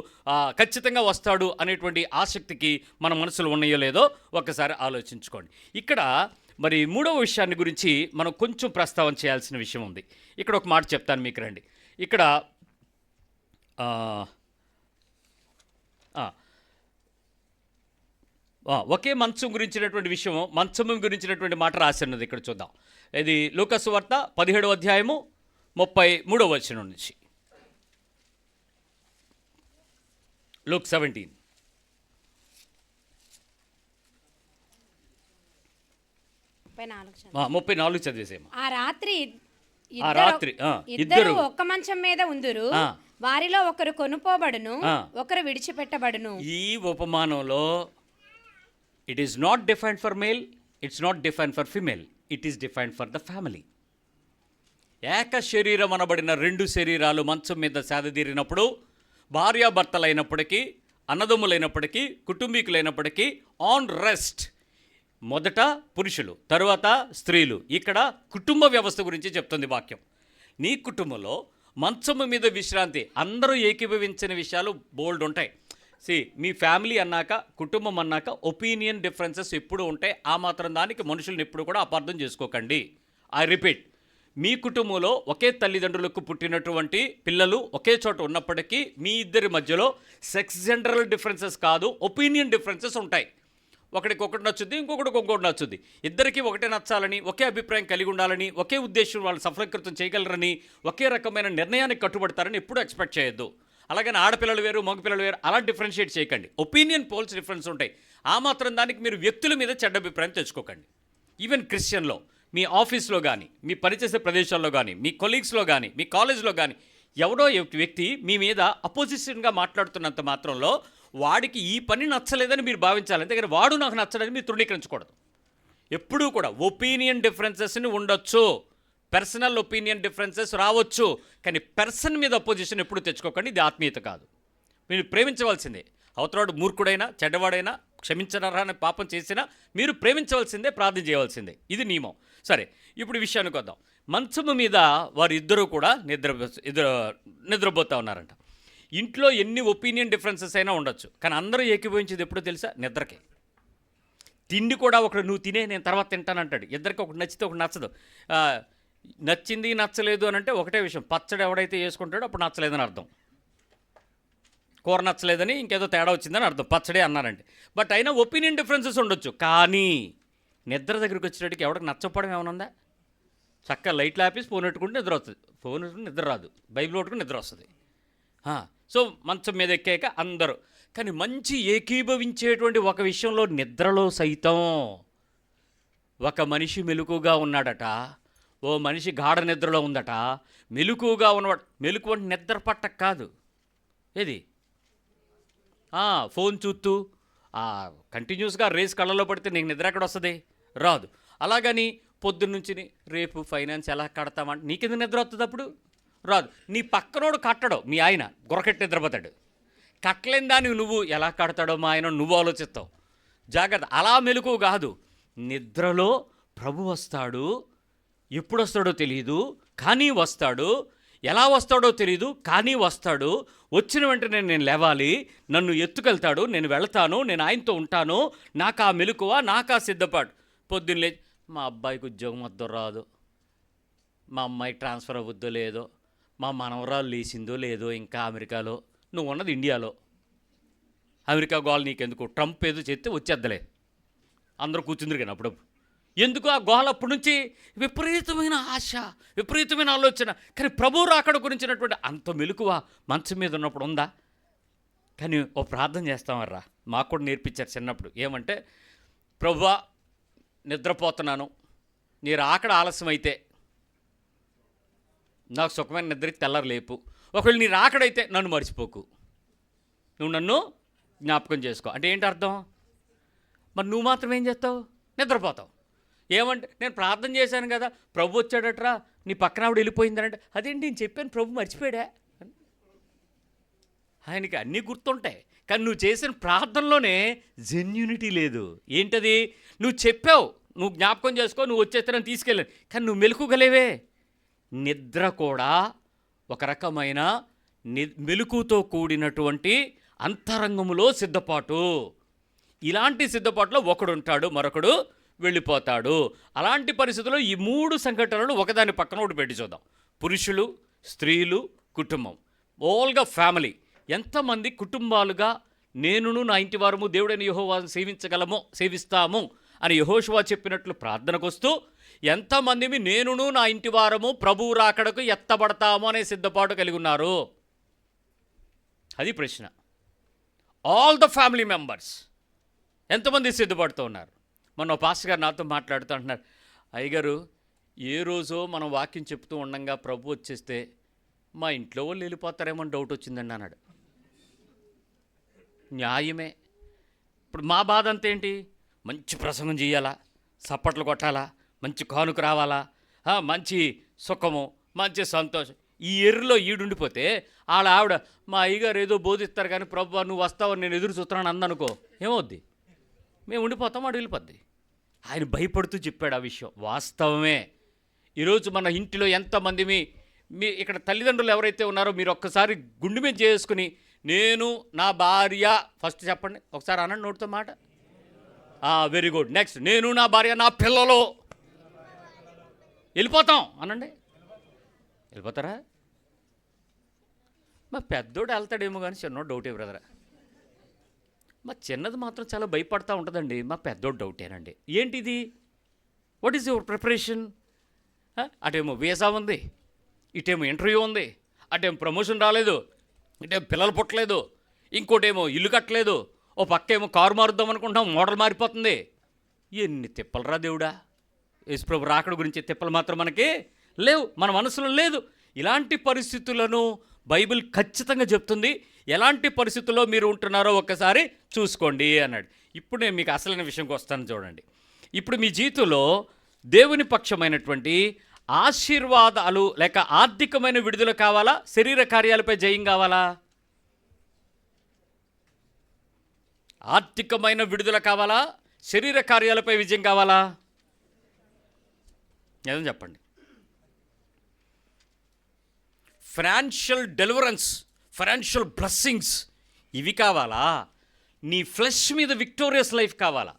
ఖచ్చితంగా వస్తాడు అనేటువంటి ఆసక్తికి మన మనసులో ఉన్నాయో లేదో ఒక్కసారి ఆలోచించుకోండి. ఇక్కడ మరి 3వ విషయాన్ని గురించి మనం కొంచెం ప్రస్తావన చేయాల్సిన విషయం ఉంది. ఇక్కడ ఒక మాట చెప్తాను మీకు, రండి. ఇక్కడ ఒకే మంచం గురించినటువంటి విషయం, మంచం గురించినటువంటి మాట రాసి ఉన్నది. ఇక్కడ చూద్దాం. ఇది లూకాసు వార్త 17వ అధ్యాయము 33వ వచనం నుంచి. Luke 17. ముప్పై 34 చదివేసేమో. ఆ రాత్రి ఇద్దరు ఒక్క మంచం మీద ఉందురు, వారిలో ఒకరు కొనుపోబడును, ఒకరు విడిచిపెట్టబడును. ఈ ఉపమానంలో it is not defined for male, it's not defined for female, it is defined for the family. ఏక శరీరం అనబడిన 2 శరీరాలు మంచం మీద సేదతీరినప్పుడు, భార్యాభర్తలైనప్పటికీ, అన్నదమ్ములైనప్పటికీ, కుటుంబీకులైనప్పటికీ ఆన్ రెస్ట్. మొదట పురుషులు, తరువాత స్త్రీలు. ఇక్కడ కుటుంబ వ్యవస్థ గురించి చెప్తుంది వాక్యం. నీ కుటుంబంలో మంచము మీద విశ్రాంతి. అందరూ ఏకీభవించిన విషయాలు బోల్డ్ ఉంటాయి. మీ ఫ్యామిలీ అన్నాక, కుటుంబం అన్నాక ఒపీనియన్ డిఫరెన్సెస్ ఎప్పుడు ఉంటాయి. ఆ మాత్రం దానికి మనుషులను ఎప్పుడు కూడా అపార్థం చేసుకోకండి. ఐ రిపీట్, మీ కుటుంబంలో ఒకే తల్లిదండ్రులకు పుట్టినటువంటి పిల్లలు ఒకే చోట ఉన్నప్పటికీ మీ ఇద్దరి మధ్యలో సెక్స్ జెండరల్ డిఫరెన్సెస్ కాదు, ఒపీనియన్ డిఫరెన్సెస్ ఉంటాయి. ఒకడికి ఒకటి నచ్చుద్ది, ఇంకొకటికి ఇంకొకటి నచ్చుద్ది. ఇద్దరికి ఒకటే నచ్చాలని, ఒకే అభిప్రాయం కలిగి ఉండాలని, ఒకే ఉద్దేశం వాళ్ళు సఫలీకృతం చేయగలరని, ఒకే రకమైన నిర్ణయానికి కట్టుబడతారని ఎప్పుడూ ఎక్స్పెక్ట్ చేయొద్దు. అలాగని ఆడపిల్లలు వేరు, మగపిల్లలు వేరు అలా డిఫరెన్షియేట్ చేయకండి. ఒపీనియన్ పోల్స్ డిఫరెన్స్ ఉంటాయి. ఆ మాత్రం దానికి మీరు వ్యక్తుల మీద చెడ్డ అభిప్రాయం తెచ్చుకోకండి. ఈవెన్ క్రిస్టియన్లో, మీ ఆఫీస్లో కానీ, మీ పనిచేసే ప్రదేశాల్లో కానీ, మీ కొలీగ్స్లో కానీ, మీ కాలేజ్లో కానీ ఎవడో వ్యక్తి మీ మీద అపోజిషన్గా మాట్లాడుతున్నంత మాత్రంలో వాడికి ఈ పని నచ్చలేదని మీరు భావించాలి. అంతేగాని వాడు నాకు నచ్చలేదని మీరు తృణీకరించకూడదు. ఎప్పుడూ కూడా ఒపీనియన్ డిఫరెన్సెస్ని ఉండొచ్చు, పర్సనల్ ఒపీనియన్ డిఫరెన్సెస్ రావచ్చు, కానీ పర్సన్ మీద అపోజిషన్ ఎప్పుడు తెచ్చుకోకండి. ఇది ఆత్మీయత కాదు. మీరు ప్రేమించవలసిందే. అవతలాడు మూర్ఖుడైనా చెడ్డవాడైనా క్షమించనరాని పాపం చేసినా మీరు ప్రేమించవలసిందే, ప్రార్థన చేయవలసిందే. ఇది నియమం. సరే, ఇప్పుడు విషయానికి వద్దాం. మంచము మీద వారు ఇద్దరూ కూడా నిద్రపోతూ ఉన్నారంట. ఇంట్లో ఎన్ని ఒపీనియన్ డిఫరెన్సెస్ అయినా ఉండొచ్చు, కానీ అందరూ ఏకీభవించేది ఎప్పుడో తెలుసా? నిద్రకే. తిండి కూడా ఒకడు నువ్వు తినే నేను తర్వాత తింటానంటాడు. ఇద్దరికి ఒకటి నచ్చితే ఒకటి నచ్చదు. నచ్చింది నచ్చలేదు అని అంటే ఒకటే విషయం, పచ్చడి ఎవడైతే వేసుకుంటాడో అప్పుడు నచ్చలేదని అర్థం. కూర నచ్చలేదని ఇంకేదో తేడా వచ్చిందని అర్థం, పచ్చడే అన్నారంటే. బట్ అయినా ఒపీనియన్ డిఫరెన్సెస్ ఉండొచ్చు. కానీ నిద్ర దగ్గరికి వచ్చేటట్టుకి ఎవరికి నచ్చకపోవడం ఏమైనా ఉందా? చక్కగా లైట్లు ఆపేసి ఫోన్ పెట్టుకుంటే నిద్ర వస్తుంది, ఫోన్ పెట్టుకుంటే నిద్ర రాదు, బైబిల్ పెట్టుకుని నిద్ర వస్తుంది. సో మంచం మీద ఎక్కాక అందరూ, కానీ మంచి ఏకీభవించేటువంటి ఒక విషయంలో నిద్రలో సైతం ఒక మనిషి మెలకుగా ఉన్నాడట, ఓ మనిషి గాఢ నిద్రలో ఉందట. మెలకుగా ఉన్నవాడు, మెలకు అంటే నిద్ర పట్టక కాదు, ఏది ఫోన్ చూస్తూ కంటిన్యూస్గా రేస్ కళ్ళలో పడితే నీకు నిద్ర ఎక్కడ వస్తుంది? రాదు. అలాగని పొద్దున్నుంచి రేపు ఫైనాన్స్ ఎలా కడతామంటే నీకెందుకు నిద్ర వస్తుంది? అప్పుడు రాదు. నీ పక్కనోడు కట్టడో మీ ఆయన గురకెట్టి నిద్రపోతాడు. కట్టలేని దాన్ని నువ్వు ఎలా కడతాడో మా ఆయన నువ్వు ఆలోచిస్తావు. జాగ్రత్త. అలా మెలకు కాదు. నిద్రలో ప్రభు వస్తాడు, ఎప్పుడు వస్తాడో తెలియదు కానీ వస్తాడు, ఎలా వస్తాడో తెలియదు కానీ వస్తాడు. వచ్చిన వెంటనే నేను లేవాలి, నన్ను ఎత్తుకెళ్తాడు, నేను వెళ్తాను, నేను ఆయనతో ఉంటాను. నాకు ఆ మెలకువ, నాకు ఆ సిద్ధపాటు. పొద్దున్న లేచి మా అబ్బాయికి ఉద్యోగం వద్దో రాదు, మా అమ్మాయికి ట్రాన్స్ఫర్ అవ్వద్దో లేదో, మా మనవరాలు లేచిందో లేదో ఇంకా అమెరికాలో, నువ్వు ఉన్నది ఇండియాలో. అమెరికా గోల నీకెందుకు? ట్రంప్ ఏదో చెప్తే వచ్చేద్దలే, అందరూ కూర్చుందరు కానీ అప్పుడప్పుడు. ఎందుకు ఆ గోల? అప్పటి నుంచి విపరీతమైన ఆశ, విపరీతమైన ఆలోచన. కానీ ప్రభు రాకడ గురించినటువంటి అంత మెలకువ మంచం మీద ఉన్నప్పుడు ఉందా? కానీ ఓ ప్రార్థన చేస్తామర్రా, మాకు కూడా నేర్పించారు చిన్నప్పుడు. ఏమంటే, ప్రభువా నిద్రపోతున్నాను, నీ రాకడ ఆలస్యం అయితే నాకు సుఖమైన నిద్రకి తెల్లారు లేపు. ఒకవేళ నీ రాకడైతే నన్ను మర్చిపోకు, నువ్వు నన్ను జ్ఞాపకం చేసుకో. అంటే ఏంటి అర్థం? మరి నువ్వు మాత్రం ఏం చేస్తావు? నిద్రపోతావు. ఏమంటే నేను ప్రార్థన చేశాను కదా, ప్రభు వచ్చాడట్రా, నీ పక్కన ఆవిడ వెళ్ళిపోయిందనంటే అదేంటి నేను చెప్పాను ప్రభు మర్చిపోయాడా? ఆయనకి అన్నీ గుర్తుంటాయి, కానీ నువ్వు చేసిన ప్రార్థనలోనే జెన్యూనిటీ లేదు. ఏంటది? నువ్వు చెప్పావు, నువ్వు జ్ఞాపకం చేసుకో, నువ్వు వచ్చేస్తే నన్ను తీసుకెళ్ళాను, కానీ నువ్వు మెలకుగలేవే. నిద్ర కూడా ఒక రకమైన మెలకుతో కూడినటువంటి అంతరంగములో సిద్ధపాటు. ఇలాంటి సిద్ధపాటులో ఒకడు ఉంటాడు, మరొకడు వెళ్ళిపోతాడు. అలాంటి పరిస్థితుల్లో ఈ 3 సంఘటనలు ఒకదాని పక్కన ఒకటి పెట్టి చూద్దాం. పురుషులు, స్త్రీలు, కుటుంబం, ఓల్గా ఫ్యామిలీ. ఎంతమంది కుటుంబాలుగా నేనును నా ఇంటి వారము దేవుడైన యెహోవాను సేవిస్తాము అని యెహోషువ చెప్పినట్లు ప్రార్థనకు వస్తూ, ఎంతమంది నేనును నా ఇంటి వారము ప్రభువు రాకడకు ఎత్తబడతాము అనే సిద్ధపాటు కలిగి ఉన్నారు? అది ప్రశ్న. ఆల్ ద ఫ్యామిలీ మెంబర్స్ ఎంతమంది సిద్ధపడుతూ ఉన్నారు? మొన్న పాస్టర్ గారు నాతో మాట్లాడుతూ అంటున్నారు, అయ్యగారు ఏ రోజో మనం వాక్యం చెప్తూ ఉండంగా ప్రభు వచ్చేస్తే మా ఇంట్లో వాళ్ళు వెళ్ళిపోతారేమో డౌట్ వచ్చిందండి అన్నాడు. న్యాయమే. ఇప్పుడు మా బాధ అంతా ఏంటి? మంచి ప్రసంగం చేయాలా, సప్పట్లు కొట్టాలా, మంచి కానుక రావాలా, మంచి సుఖము, మంచి సంతోషం. ఈ ఎర్రలో ఈడుండిపోతే ఆవిడ మా అయ్యగారు ఏదో బోధిస్తారు కానీ ప్రభు నువ్వు వస్తావని నేను ఎదురు చూస్తున్నాను అందనుకో, ఏమవుద్ది? మేము ఉండిపోతాం, వాడు వెళ్ళిపోద్ది. ఆయన భయపడుతూ చెప్పాడు ఆ విషయం. వాస్తవమే. ఈరోజు మన ఇంటిలో ఎంతమంది మీ ఇక్కడ తల్లిదండ్రులు ఎవరైతే ఉన్నారో మీరు ఒక్కసారి గుండె మీద చేసుకుని నేను నా భార్య, ఫస్ట్ చెప్పండి ఒకసారి అనండి నోటితో మాట. Very good. నెక్స్ట్, నేను నా భార్య నా పిల్లలు వెళ్ళిపోతాం అనండి. వెళ్ళిపోతారా? మా పెద్దోడు వెళ్తాడేమో కానీ చిన్నోడు డౌటే బ్రదరా. మా చిన్నది మాత్రం చాలా భయపడతా ఉంటుందండి. మా పెద్దోడు డౌటేనండి. ఏంటిది? What is your preparation? అటేమో వీసా ఉంది, ఇటేమో ఇంటర్వ్యూ ఉంది, అటేమో ప్రమోషన్ రాలేదు, ఇటేమో పిల్లలు పుట్టలేదు, ఇంకోటేమో ఇల్లు కట్టలేదు, ఓ పక్కేమో కారు మారుద్దాం అనుకుంటాం, మోడల్ మారిపోతుంది. ఎన్ని తిప్పలరా దేవుడా! యేసుప్రభు రాకడ గురించి తిప్పలు మాత్రం మనకి లేవు, మన మనసులో లేదు. ఇలాంటి పరిస్థితులను బైబిల్ ఖచ్చితంగా చెప్తుంది. ఎలాంటి పరిస్థితుల్లో మీరు ఉంటున్నారో ఒక్కసారి చూసుకోండి అన్నాడు. ఇప్పుడు నేను మీకు అసలైన విషయంకి వస్తాను చూడండి. ఇప్పుడు మీ జీవితంలో దేవుని పక్షమైనటువంటి ఆశీర్వాదాలు లేక ఆర్థికమైన విడుదల కావాలా, శరీర కార్యాలపై జయం కావాలా? ఆర్థికమైన విడుదల కావాలా, శరీర కార్యాలపై విజయం కావాలా? ఏదని చెప్పండి. ఫైనాన్షియల్ డెలివరెన్స్, ఫైనాన్షియల్ బ్లెస్సింగ్స్ ఇవి కావాలా? నీ ఫ్లెష్ మీద విక్టోరియస్ లైఫ్ కావాలా?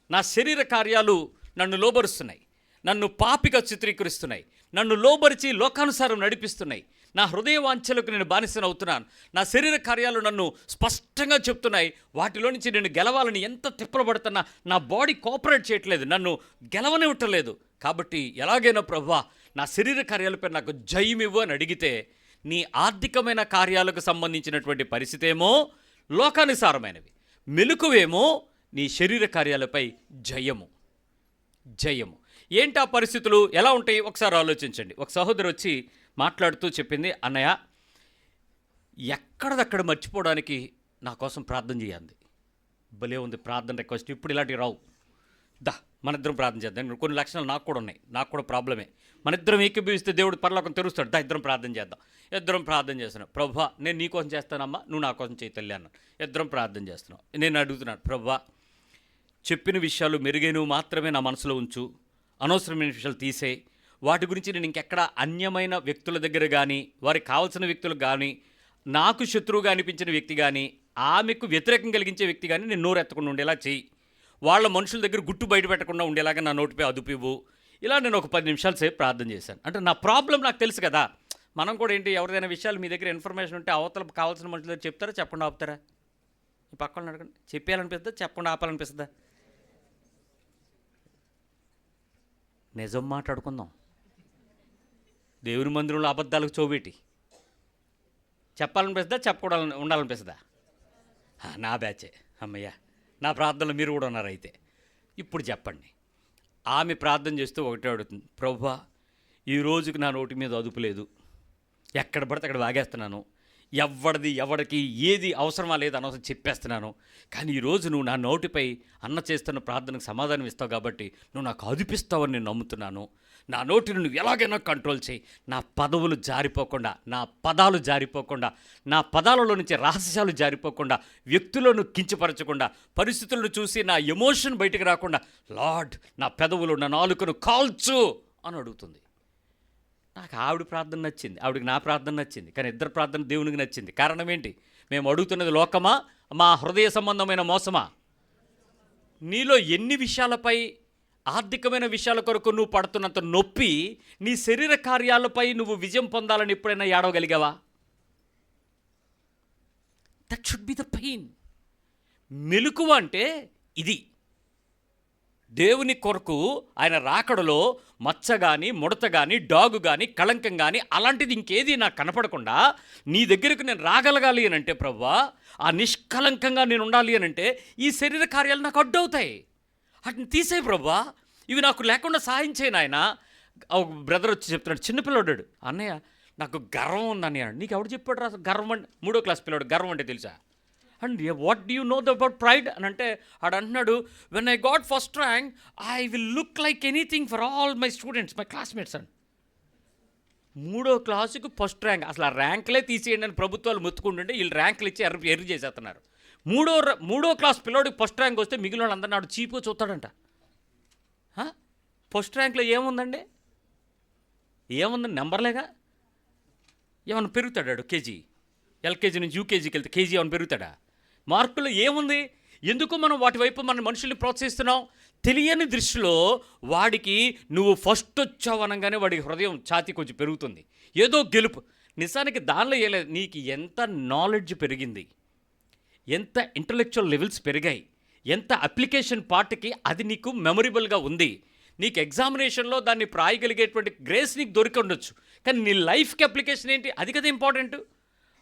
నా శరీర కార్యాలు నన్ను లోబరుస్తున్నాయి, నన్ను పాపిగా చిత్రీకరిస్తున్నాయి, నన్ను లోబరిచి లోకానుసారం నడిపిస్తున్నాయి, నా హృదయ వాంఛలకు నేను బానిసనవుతున్నాను, నా శరీర కార్యాలు నన్ను స్పష్టంగా చెప్తున్నాయి, వాటిలో నుంచి నేను గెలవాలని ఎంత తిప్పలబడుతున్నా నా బాడీ కోఆపరేట్ చేయట్లేదు, నన్ను గెలవనివ్వట్లేదు. కాబట్టి ఎలాగైనా ప్రభువా నా శరీర కార్యాలపై నాకు జయమివ్వు అని అడిగితే, నీ ఆర్థికమైన కార్యాలకు సంబంధించినటువంటి పరిస్థితి ఏమో లోకానుసారమైనవి, మెలకువేమో నీ శరీర కార్యాలపై జయము. ఏంటి ఆ పరిస్థితులు ఎలా ఉంటాయి ఒకసారి ఆలోచించండి. ఒక సహోదరు వచ్చి మాట్లాడుతూ చెప్పింది, అన్నయ్య ఎక్కడదక్కడ మర్చిపోవడానికి నా కోసం ప్రార్థన చేయండి. భలే ఉంది ప్రార్థన రిక్వెస్ట్. ఇప్పుడు ఇలాంటివి రావు. మన ఇద్దరం ప్రార్థన చేద్దాం. కొన్ని లక్షణాలు నాకు కూడా ఉన్నాయి, నాకు కూడా ప్రాబ్లమే. మన ఇద్దరం ఏకీభవిస్తే దేవుడు పరలోకం తెరుస్తాడు. ఇద్దరం ప్రార్థన చేద్దాం. ఇద్దరం ప్రార్థన చేస్తున్నాం. ప్రభువా నేను నీ కోసం చేస్తానమ్మా, నువ్వు నా కోసం చేయి తల్లి అన్నాను. ఇద్దరం ప్రార్థన చేస్తున్నాం. నేను అడుగుతున్నాను, ప్రభువా చెప్పిన విషయాలు మెరుగైనవి మాత్రమే నా మనసులో ఉంచు, అనవసరమైన విషయాలు తీసే, వాటి గురించి నేను ఇంకెక్కడ అన్యమైన వ్యక్తుల దగ్గర కానీ, వారికి కావాల్సిన వ్యక్తులకు కానీ, నాకు శత్రువుగా అనిపించిన వ్యక్తి కానీ, ఆమెకు వ్యతిరేకం కలిగించే వ్యక్తి కానీ నేను నోరు ఎత్తకుండా ఉండేలా చెయ్యి, వాళ్ళ మనుషుల దగ్గర గుట్టు బయట పెట్టకుండా ఉండేలాగా నా నోటిపై అదుపు ఇవ్వు. ఇలా నేను ఒక 10 నిమిషాల సేపు ప్రార్థన చేశాను. అంటే నా ప్రాబ్లం నాకు తెలుసు కదా. మనం కూడా ఏంటి, ఎవరిదైనా విషయాలు మీ దగ్గర ఇన్ఫర్మేషన్ ఉంటే అవతల కావాల్సిన మనుషుల దగ్గర చెప్తారా, చెప్పకుండా ఆపుతారా? ఈ పక్కన అడగండి, చెప్పేయాలనిపిస్తుందా, చెప్పకుండా ఆపాలనిపిస్తుందా? నిజం మాట్లాడుకుందాం. దేవుని మందిరంలో అబద్ధాలకు చోబెట్టి చెప్పాలనిపిస్తుందా, చెప్పకూడదు ఉండాలనిపిస్తుందా? నా బ్యాచే అమ్మయ్య, నా ప్రార్థనలో మీరు కూడా ఉన్నారు. అయితే ఇప్పుడు చెప్పండి. ఆమె ప్రార్థన చేస్తూ ఒకటే అడుగుతుంది, ప్రభువా ఈ రోజుకి నా నోటి మీద అదుపు లేదు, ఎక్కడ పడితే అక్కడ వాగేస్తున్నాను, ఎవడికి ఏది అవసరమా లేదు అనవసరం చెప్పేస్తున్నాను, కానీ ఈరోజు నువ్వు నా నోటిపై అన్న చేస్తున్న ప్రార్థనకు సమాధానం ఇస్తావు కాబట్టి నువ్వు నాకు అదుపిస్తావని నేను నమ్ముతున్నాను. నా నోటిని నువ్వు ఎలాగైనా కంట్రోల్ చేయి, నా పదవులు జారిపోకుండా, నా పదాలు జారిపోకుండా, నా పదాలలో నుంచి రహస్యాలు జారిపోకుండా, వ్యక్తులను కించపరచకుండా, పరిస్థితులను చూసి నా ఎమోషన్ బయటకు రాకుండా, లార్డ్ నా పెదవులు నా నాలుకను కాల్చు అని అడుగుతుంది. నాకు ఆవిడ ప్రార్థన నచ్చింది, ఆవిడకి నా ప్రార్థన నచ్చింది, కానీ ఇద్దరు ప్రార్థన దేవునికి నచ్చింది. కారణం ఏంటి? మేము అడుగుతున్నది లోకమా, మా హృదయ సంబంధమైన మోసమా? నీలో ఎన్ని విషయాలపై, ఆర్థికమైన విషయాల కొరకు నువ్వు పడుతున్నంత నొప్పి, నీ శరీర కార్యాలపై నువ్వు విజయం పొందాలని ఎప్పుడైనా ఏడవగలిగావా? That should be the pain. మెలకువ అంటే ఇది. దేవుని కొరకు ఆయన రాకడలో మచ్చ కానీ, ముడత కానీ, డాగు కానీ, కళంకం కానీ అలాంటిది ఇంకేది నాకు కనపడకుండా నీ దగ్గరకు నేను రాగలగాలి అని అంటే, ప్రభువా ఆ నిష్కలంకంగా నేను ఉండాలి అని అంటే ఈ శరీర కార్యాలు నాకు అడ్డవుతాయి, వాటిని తీసేయి ప్రభువా, ఇవి నాకు లేకుండా సాయం చేయను. ఆయన ఒక బ్రదర్ వచ్చి చెప్తున్నాడు, చిన్నపిల్లడు, అన్నయ్య నాకు గర్వం ఉంది అన్నయ్య. నీకు ఎవడు చెప్పాడు రా గర్వం అంటే? 3వ క్లాస్ పిల్లడు గర్వం అంటే తెలుసా? And what do you know about pride అని అంటే ఆడు అంటున్నాడు, when I got first rank I will look like anything for all my students, my classmates అని. 3వ క్లాసుకు ఫస్ట్ ర్యాంక్. అసలు ఆ ర్యాంకులే తీసేయండి అని ప్రభుత్వాలు మొత్తుకుంటుంటే వీళ్ళు ర్యాంకులు ఇచ్చి ఎర్రి చేసేస్తున్నారు. 3వ క్లాస్ పిల్లోడికి ఫస్ట్ ర్యాంక్ వస్తే మిగిలిన వాళ్ళందరూ నాడు చీపుగా చూస్తాడంట. ఫస్ట్ ర్యాంక్లో ఏముందండి? ఏముందండి? నెంబర్లేగా. ఏమన్నా పెరుగుతాడు కేజీ, ఎల్కేజీ నుంచి యూకేజీకి వెళ్తే కేజీ ఏమైనా పెరుగుతాడా? మార్కులు ఏముంది? ఎందుకు మనం వాటి వైపు మన మనుషుల్ని ప్రోత్సహిస్తున్నాం? తెలియని దృష్టిలో వాడికి నువ్వు ఫస్ట్ వచ్చావు అనగానే వాడి హృదయం ఛాతీ కొంచెం పెరుగుతుంది, ఏదో గెలుపు. నిజానికి దానిలో ఏం లేదు, నీకు ఎంత నాలెడ్జ్ పెరిగింది, ఎంత ఇంటలెక్చువల్ లెవెల్స్ పెరిగాయి, ఎంత అప్లికేషన్ పార్ట్కి అది నీకు మెమొరబుల్గా ఉంది, నీకు ఎగ్జామినేషన్లో దాన్ని ప్రాయగలిగేటువంటి గ్రేస్ నీకు దొరికి ఉండొచ్చు. కానీ నీ లైఫ్కి అప్లికేషన్ ఏంటి? అది కదా ఇంపార్టెంట్.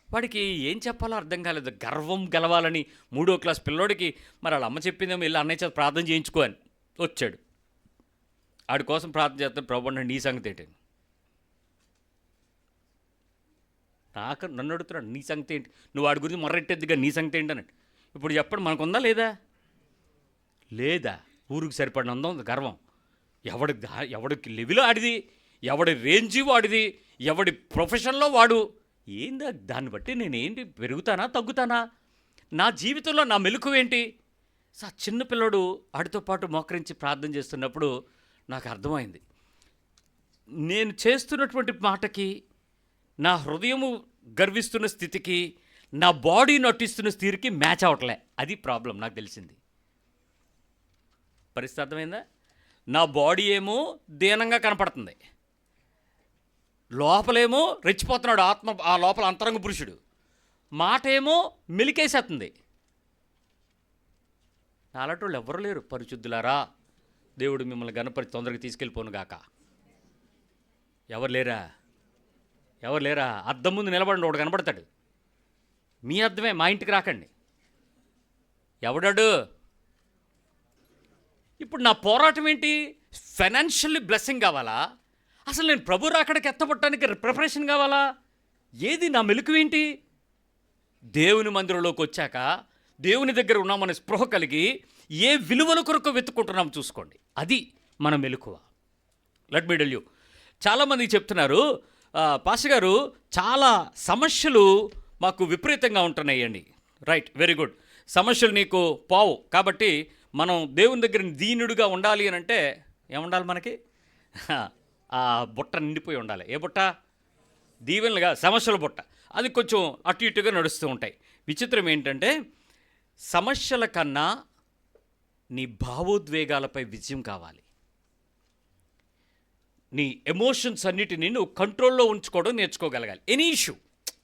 వాడికి ఏం చెప్పాలో అర్థం కాలేదు. గర్వం గెలవాలని 3వ క్లాస్ పిల్లోడికి మరి వాళ్ళ అమ్మ చెప్పిందేమో వెళ్ళి అన్నయ్య చేత ప్రార్థన చేయించుకో అని వచ్చాడు. ఆడి కోసం ప్రార్థన చేస్తాను, ప్రభు అంటే నీ సంగతి ఏంటి? నన్ను అడుగుతున్నాడు నీ సంగతి ఏంటి, నువ్వు వాడి గురించి మొర్రెట్టేద్దిగా నీ సంగతి ఏంటి అన్నట్టు. ఇప్పుడు చెప్పండి, మనకుందా లేదా? లేదా? ఊరికి సరిపడినంత ఉంది గర్వం. ఎవడికి లెవెల్ ఆడిది, ఎవడి రేంజి వాడిది, ఎవడి ప్రొఫెషన్లో వాడు ఏందా, దాన్ని బట్టి నేనేంటి పెరుగుతానా తగ్గుతానా? నా జీవితంలో నా మెలకువేంటి? చిన్నపిల్లడు ఆడితో పాటు మోకరించి ప్రార్థన చేస్తున్నప్పుడు నాకు అర్థమైంది, నేను చేస్తున్నటువంటి మాటకి, నా హృదయము గర్విస్తున్న స్థితికి, నా బాడీ నటిస్తున్న స్థితికి మ్యాచ్ అవ్వట్లే. అది ప్రాబ్లం నాకు తెలిసింది. పరిస్థితి అర్థమైందా? నా బాడీ ఏమో దీనంగా కనపడుతుంది, లోపలేమో రెచ్చిపోతున్నాడు ఆత్మ, ఆ లోపల అంతరంగ పురుషుడు. మాట ఏమో మెలికేసేస్తుంది. నాలాంటి వాళ్ళు ఎవరు లేరు. పరిశుద్ధులారా, దేవుడు మిమ్మల్ని గణపతి తొందరగా తీసుకెళ్ళిపోను గాక. ఎవరు లేరా? ఎవరు లేరా? అద్దం ముందు నిలబడండి, ఒకడు కనపడతాడు. మీ అద్దమే, మా ఇంటికి రాకండి. ఎవడాడు? ఇప్పుడు నా పోరాటం ఏంటి? ఫైనాన్షియల్లీ బ్లెస్సింగ్ కావాలా? అసలు నేను ప్రభు రాకడికి ఎత్తపట్టడానికి ప్రిపరేషన్ కావాలా? ఏది నా మెలుకు ఏంటి? దేవుని మందిరంలోకి వచ్చాక దేవుని దగ్గర ఉన్నామనే స్పృహ కలిగి ఏ విలువల కొరకు వెతుక్కుంటున్నాం చూసుకోండి. అది మన మెలకువ. లెట్ మీ టెల్ యూ, చాలామంది చెప్తున్నారు, పాస్టర్ గారు చాలా సమస్యలు మాకు విపరీతంగా ఉంటున్నాయండి. Right, very good. సమస్యలు నీకు పోవు కాబట్టి మనం దేవుని దగ్గర దీనుడిగా ఉండాలి అని అంటే ఏముండాలి మనకి? ఆ బుట్ట నిండిపోయి ఉండాలి. ఏ బుట్ట? దీవెనలుగా సమస్యల బుట్ట. అది కొంచెం అటు ఇటుగా నడుస్తూ ఉంటాయి. విచిత్రం ఏంటంటే సమస్యల కన్నా నీ భావోద్వేగాలపై విజయం కావాలి. నీ ఎమోషన్స్ అన్నిటినీ నువ్వు కంట్రోల్లో ఉంచుకోవడం నేర్చుకోగలగాలి. ఎనీ ఇష్యూ,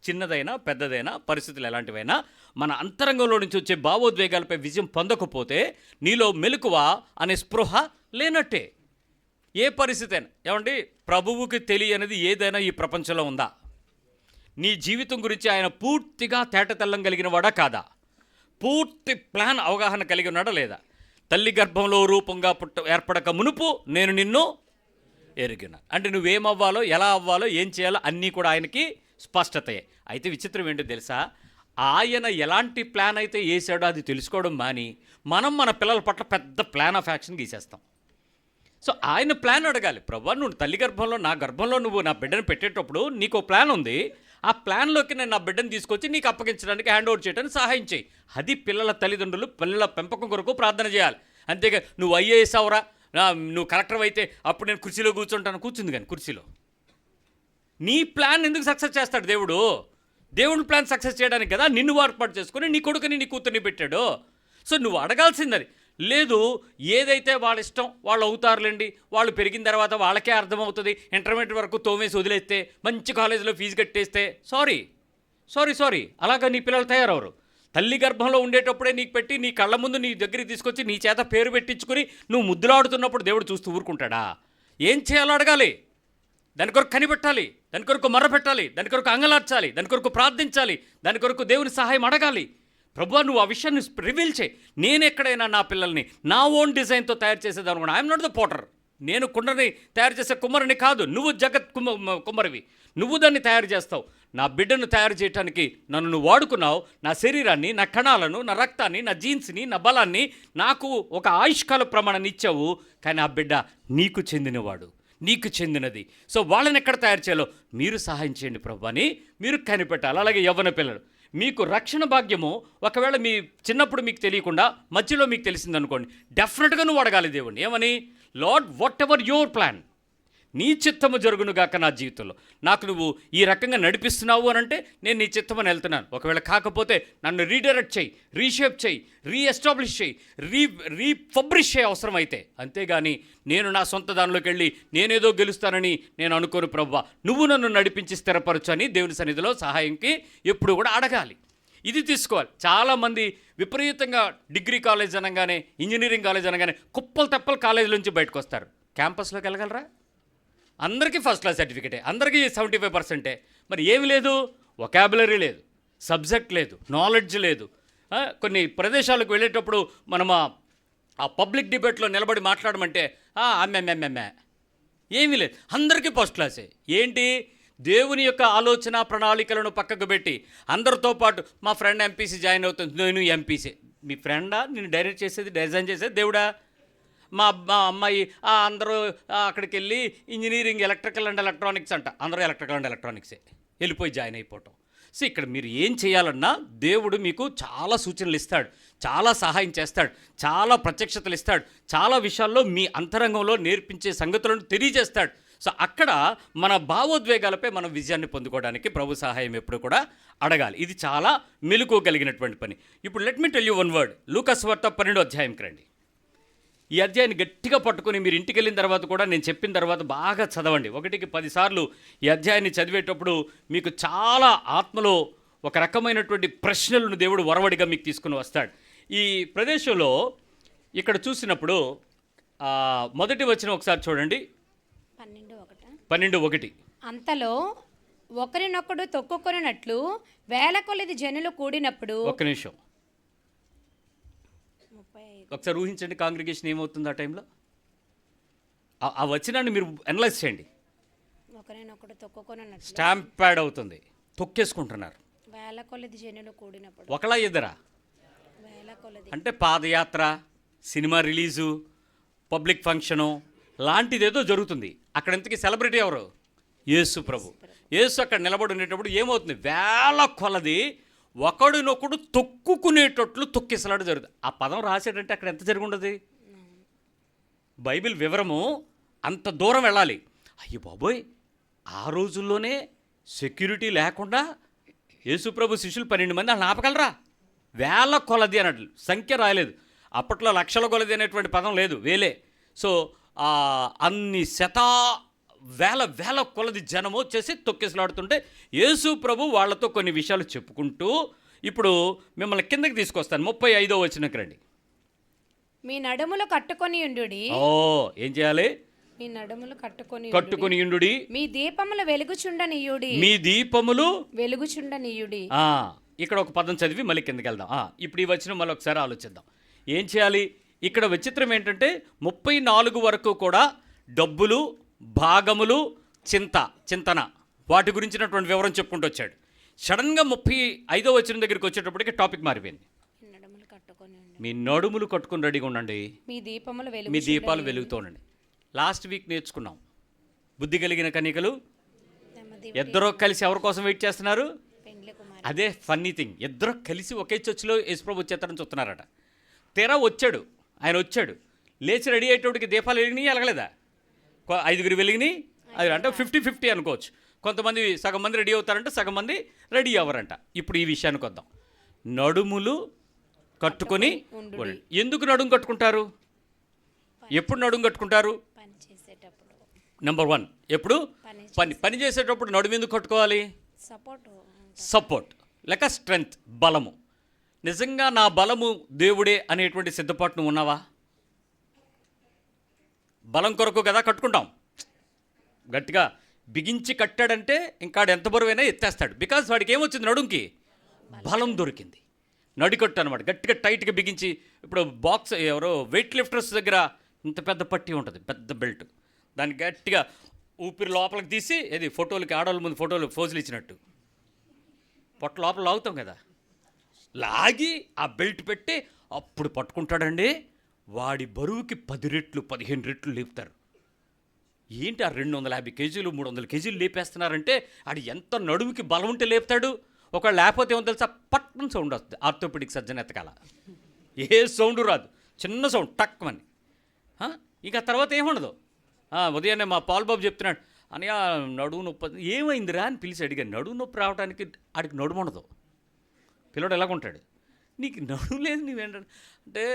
చిన్నదైనా పెద్దదైనా, పరిస్థితులు ఎలాంటివైనా, మన అంతరంగంలో నుంచి వచ్చే భావోద్వేగాలపై విజయం పొందకపోతే నీలో మెలకువ అనే స్పృహ లేనట్టే. ఏ పరిస్థితి అయినా, ఏమండి, ప్రభువుకి తెలియనిది ఏదైనా ఈ ప్రపంచంలో ఉందా? నీ జీవితం గురించి ఆయన పూర్తిగా తేటతెల్లం కలిగిన వాడా కాదా? పూర్తి ప్లాన్ అవగాహన కలిగి ఉన్నాడా లేదా? తల్లి గర్భంలో రూపంగా ఏర్పడక మునుపు నేను నిన్ను ఎరిగిన అంటే నువ్వేమవ్వాలో, ఎలా అవ్వాలో, ఏం చేయాలో అన్నీ కూడా ఆయనకి స్పష్టతయే. అయితే విచిత్రం ఏంటో తెలుసా? ఆయన ఎలాంటి ప్లాన్ అయితే వేసాడో అది తెలుసుకోవడం మాని మనం మన పిల్లల పట్ల పెద్ద ప్లాన్ ఆఫ్ యాక్షన్ గీసేస్తాం. సో ఆయన ప్లాన్ అడగాలి. ప్రభు, నువ్వు తల్లి గర్భంలో, నా గర్భంలో నువ్వు నా బిడ్డను పెట్టేటప్పుడు నీకు ప్లాన్ ఉంది. ఆ ప్లాన్లోకి నేను నా బిడ్డను తీసుకొచ్చి నీకు అప్పగించడానికి, హ్యాండ్ ఓవర్ చేయడానికి సహాయం చేయి. అది పిల్లల తల్లిదండ్రులు పిల్లల పెంపకం కొరకు ప్రార్థన చేయాలి. అంతేగా నువ్వు ఐఏఎస్ అవరా, నువ్వు కలెక్టర్ అయితే అప్పుడు నేను కుర్చీలో కూర్చుంటాను. కూర్చుంది కానీ కుర్చీలో. నీ ప్లాన్ ఎందుకు సక్సెస్ చేస్తాడు దేవుడు? దేవుడి ప్లాన్ సక్సెస్ చేయడానికి కదా నిన్ను ఏర్పాటు చేసుకుని నీ కొడుకుని నీ కూతుర్ని పెట్టాడు. సో నువ్వు అడగాల్సిందని లేదు. ఏదైతే వాళ్ళ ఇష్టం వాళ్ళు అవుతారులేండి, వాళ్ళు పెరిగిన తర్వాత వాళ్ళకే అర్థమవుతుంది. ఇంటర్మీడియట్ వరకు తోమేసి వదిలేస్తే, మంచి కాలేజీలో ఫీజు కట్టేస్తే సారీ అలాగా నీ పిల్లలు తయారవరు. తల్లి గర్భంలో ఉండేటప్పుడే నీకు పెట్టి నీ కళ్ళ ముందు నీ దగ్గరికి తీసుకొచ్చి నీ చేత పేరు పెట్టించుకుని నువ్వు ముద్దులాడుతున్నప్పుడు దేవుడు చూస్తూ ఊరుకుంటాడా? ఏం చేయాలో అడగాలి. దాని కొరకు కనిపెట్టాలి, దాని కొరకు మర్ర పెట్టాలి, దాని కొరకు అంగలార్చాలి, దాని కొరకు ప్రార్థించాలి, దాని కొరకు దేవుని సహాయం అడగాలి. ప్రభువా, నువ్వు ఆ విషయాన్ని రివీల్ చేయి. నేను ఎక్కడైనా నా పిల్లల్ని నా ఓన్ డిజైన్తో తయారు చేసేది అనుకున్నా. I'm not the Potter. నేను కుండని తయారు చేసే కుమ్మరిని కాదు. నువ్వు జగత్ కుమ్మరివి. నువ్వు దాన్ని తయారు చేస్తావు. నా బిడ్డను తయారు చేయడానికి నన్ను నువ్వు వాడుకున్నావు. నా శరీరాన్ని, నా కణాలను, నా రక్తాన్ని, నా జీన్స్ని, నా బలాన్ని, నాకు ఒక ఆయుష్కాల ప్రమాణాన్ని ఇచ్చావు. కానీ ఆ బిడ్డ నీకు చెందినవాడు, నీకు చెందినది. సో వాళ్ళని ఎక్కడ తయారు చేయాలో మీరు సహాయం చేయండి ప్రభు అని మీరు కనిపెట్టాలి. అలాగే యవ్వన పిల్లలు, మీకు రక్షణ భాగ్యము ఒకవేళ మీ చిన్నప్పుడు మీకు తెలియకుండా మధ్యలో మీకు తెలిసిందనుకోండి, డెఫినెట్గా నువ్వు అడగాలి దేవుణ్ణి. ఏమని? Lord, what ever your plan, నీ చిత్తము జరుగునుగాక నా జీవితంలో. నాకు నువ్వు ఈ రకంగా నడిపిస్తున్నావు అని అంటే నేను నీ చిత్తమని వెళ్తున్నాను. ఒకవేళ కాకపోతే నన్ను రీడైరెక్ట్ చేయి, రీషేప్ చేయి, రీఎస్టాబ్లిష్ చేయి, రీఫబ్రిష్ చేయి అవసరమైతే. అంతేగాని నేను నా సొంత దానిలోకి వెళ్ళి నేనేదో గెలుస్తానని నేను అనుకోను ప్రభువా, నువ్వు నన్ను నడిపించి స్థిరపరచు అని దేవుని సన్నిధిలో సహాయంకి ఎప్పుడు కూడా అడగాలి. ఇది తీసుకోవాలి. చాలామంది విపరీతంగా డిగ్రీ కాలేజ్ అనగానే, ఇంజనీరింగ్ కాలేజ్ అనగానే కుప్పలు తెప్పలు కాలేజీల నుంచి బయటకు వస్తారు. క్యాంపస్లోకి వెళ్ళగలరా? అందరికీ ఫస్ట్ క్లాస్ సర్టిఫికేటే, అందరికీ 75%. మరి ఏమి లేదు? వొకాబులరీ లేదు, సబ్జెక్ట్ లేదు, నాలెడ్జ్ లేదు. కొన్ని ప్రదేశాలకు వెళ్ళేటప్పుడు మనం ఆ పబ్లిక్ డిబేట్లో నిలబడి మాట్లాడమంటే అమ్మే ఏమీ లేదు, అందరికీ ఫస్ట్ క్లాసే. ఏంటి? దేవుని యొక్క ఆలోచన ప్రణాళికలను పక్కకు పెట్టి అందరితో పాటు మా ఫ్రెండ్ ఎంపీసీ జాయిన్ అవుతుంది, నేను ఎంపీసీ. మీ ఫ్రెండా నేను డైరెక్ట్ చేసేది, డిజైన్ చేసేది దేవుడా? మా అమ్మాయి అందరూ అక్కడికి వెళ్ళి ఇంజనీరింగ్ ఎలక్ట్రికల్ అండ్ ఎలక్ట్రానిక్స్ అంట, అందరూ ఎలక్ట్రికల్ అండ్ ఎలక్ట్రానిక్సే వెళ్ళిపోయి జాయిన్ అయిపోవటం. సో ఇక్కడ మీరు ఏం చేయాలన్నా దేవుడు మీకు చాలా సూచనలు ఇస్తాడు, చాలా సహాయం చేస్తాడు, చాలా ప్రత్యక్షతలు ఇస్తాడు, చాలా విషయాల్లో మీ అంతరంగంలో నేర్పించే సంగతులను తెలియజేస్తాడు. సో అక్కడ మన భావోద్వేగాలపై మనం విజయాన్ని పొందుకోవడానికి ప్రభు సహాయం ఎప్పుడు కూడా అడగాలి. ఇది చాలా మెలకువగలిగినటువంటి పని. ఇప్పుడు let me tell you one word. లూకాసు వార్త 12వ అధ్యాయంకి రండి. ఈ అధ్యాయాన్ని గట్టిగా పట్టుకొని మీరు ఇంటికి వెళ్ళిన తర్వాత కూడా నేను చెప్పిన తర్వాత బాగా చదవండి. 1కి 10 సార్లు ఈ అధ్యాయాన్ని చదివేటప్పుడు మీకు చాలా ఆత్మలో ఒక రకమైనటువంటి ప్రశ్నలను దేవుడు వరవడిగా మీకు తీసుకుని వస్తాడు. ఈ ప్రదేశంలో ఇక్కడ చూసినప్పుడు మొదటి వచనం ఒకసారి చూడండి. 12:1. అంతలో ఒకరినొకడు తొక్కుకొనినట్లు వేల కొలది జనులు కూడినప్పుడు. ఒక్క నిమిషం ఒకసారి ఊహించండి, కాంగ్రిగేషన్ ఏమవుతుంది ఆ టైంలో? ఆ వచనాన్ని మీరు అనలైజ్ చేయండి. ఒకరినొకడు తొక్కుకొనినట్లు స్టాంప్ ప్యాడ్ అవుతుంది, తొక్కేసుకుంటున్నారు. వేల కొలది జనులు కూడినప్పుడు. ఒకలా ఇద్దరా? వేల కొలది అంటే పాదయాత్ర, సినిమా రిలీజు, పబ్లిక్ ఫంక్షను లాంటిదేదో జరుగుతుంది. అక్కడ ఇంతకీ సెలబ్రిటీ ఎవరు? యేసు ప్రభు. యేసు అక్కడ నిలబడి ఉండేటప్పుడు ఏమవుతుంది? వేల కొలది ఒకడినొకడు తొక్కుకునేటట్లు తొక్కిసలాడు జరుగుతుంది. ఆ పదం రాసేటంటే అక్కడ ఎంత జరిగి ఉండదు? బైబిల్ వివరము అంత దూరం వెళ్ళాలి. అయ్యో బాబోయ్, ఆ రోజుల్లోనే సెక్యూరిటీ లేకుండా యేసుప్రభు శిష్యులు 12 మంది వాళ్ళని ఆపగలరా? వేల కొలది అన్నట్లు సంఖ్య రాయలేదు. అప్పట్లో లక్షల కొలది అనేటువంటి పదం లేదు, వేలే. సో అన్ని వేల కొలది జనము వచ్చేసి తొక్కిసలాడుతుంటే యేసు ప్రభు వాళ్ళతో కొన్ని విషయాలు చెప్పుకుంటూ ఇప్పుడు మిమ్మల్ని కిందకి తీసుకొస్తాను. 35వ వచనంకి రండి. మీ నడుములు కట్టుకొని ఉండుడి. ఏం చేయాలి? మీ నడుములు కట్టుకొని ఉండుడి. మీ దీపములు వెలుగుచుండనీయుడి. మీ దీపములు వెలుగుచుండనీయుడి. ఇక్కడ ఒక పదం చదివి మళ్ళీ కిందకి వెళ్దాం. ఇప్పుడు ఈ వచనం మళ్ళీ ఒకసారి ఆలోచిద్దాం. ఏం చేయాలి? ఇక్కడ విచిత్రం ఏంటంటే 34 వరకు కూడా డబ్బులు, భాగములు, చింతన వాటి గురించినటువంటి వివరం చెప్పుకుంటూ వచ్చాడు. సడన్గా 35వ వచనం దగ్గరికి వచ్చేటప్పటికి టాపిక్ మారిపోయింది. మీ నడుములు కట్టుకుని రెడీగా ఉండండి, మీ దీపాలు వెలుగుతూ ఉండండి. లాస్ట్ వీక్ నేర్చుకున్నాం, బుద్ధి కలిగిన కన్యకలు ఇద్దరూ కలిసి ఎవరి కోసం వెయిట్ చేస్తున్నారు? అదే ఫన్నీ థింగ్, ఇద్దరు కలిసి ఒకే చర్చిలో యేసుప్రభు వచ్చేస్తారని చూస్తున్నారట. తెర వచ్చాడు, ఆయన వచ్చాడు, లేచి రెడీ అయ్యేటోడికి దీపాలు వెలిగినాయి, వెలగలేదా? 5 వెలిగినాయి. అది అంటే 50-50 అనుకోవచ్చు. కొంతమంది సగం మంది రెడీ అవుతారంటే, సగం మంది రెడీ అవ్వరంట. ఇప్పుడు ఈ విషయానికి వద్దాం. నడుములు కట్టుకొని. ఎందుకు నడుము కట్టుకుంటారు? ఎప్పుడు నడుము కట్టుకుంటారు? నెంబర్ 1, ఎప్పుడు పని చేసేటప్పుడు నడుము ఎందుకు కట్టుకోవాలి? సపోర్ట్ లేక స్ట్రెంగ్త్, బలము. నిజంగా నా బలము దేవుడే అనేటువంటి సిద్ధపాటు నువ్వు ఉన్నావా? బలం కొరకు కదా కట్టుకుంటాం. గట్టిగా బిగించి కట్టాడంటే ఇంకా ఎంత బరువైనా ఎత్తేస్తాడు. బికాజ్ వాడికి ఏమొచ్చింది? నడుంకి బలం దొరికింది. నడికట్టు అనమాట. గట్టిగా టైట్గా బిగించి, ఇప్పుడు బాక్స్ ఎవరో వెయిట్ లిఫ్టర్స్ దగ్గర ఇంత పెద్ద పట్టి ఉంటుంది, పెద్ద బెల్ట్, దాన్ని గట్టిగా ఊపిరి లోపలికి తీసి, ఏది ఫోటోలకి ఆడవాళ్ళ ముందు ఫోటోలు ఫోజులు ఇచ్చినట్టు పొట్ట లోపల లాగుతాం కదా, లాగి ఆ బెల్ట్ పెట్టి అప్పుడు పట్టుకుంటాడండి. వాడి బరువుకి 10 రెట్లు 15 రెట్లు లేపుతారు. ఏంటి ఆ 250 కేజీలు 300 కేజీలు లేపేస్తున్నారంటే ఆడు ఎంత నడుముకి బలం ఉంటే లేపుతాడు. ఒకవేళ లేకపోతే ఏమో తెలుసా? పట్టణ సౌండ్ వస్తుంది. ఆర్థోపెడిక్ సర్జన్ ఎత్తకాల, ఏ సౌండ్ రాదు, చిన్న సౌండ్ టక్మని. ఇక తర్వాత ఏముండదు, ఉదయాన్నే మా పాల్బాబు చెప్తున్నాడు, అనయ్య నడువు నొప్పి ఏమైందిరా అని పిలిచి అడిగాను. నడువు నొప్పి రావడానికి ఆడికి నడుము ఉండదు. పిల్లడు ఎలాగుంటాడు, నీకు నడుము లేదు నువ్వేంటే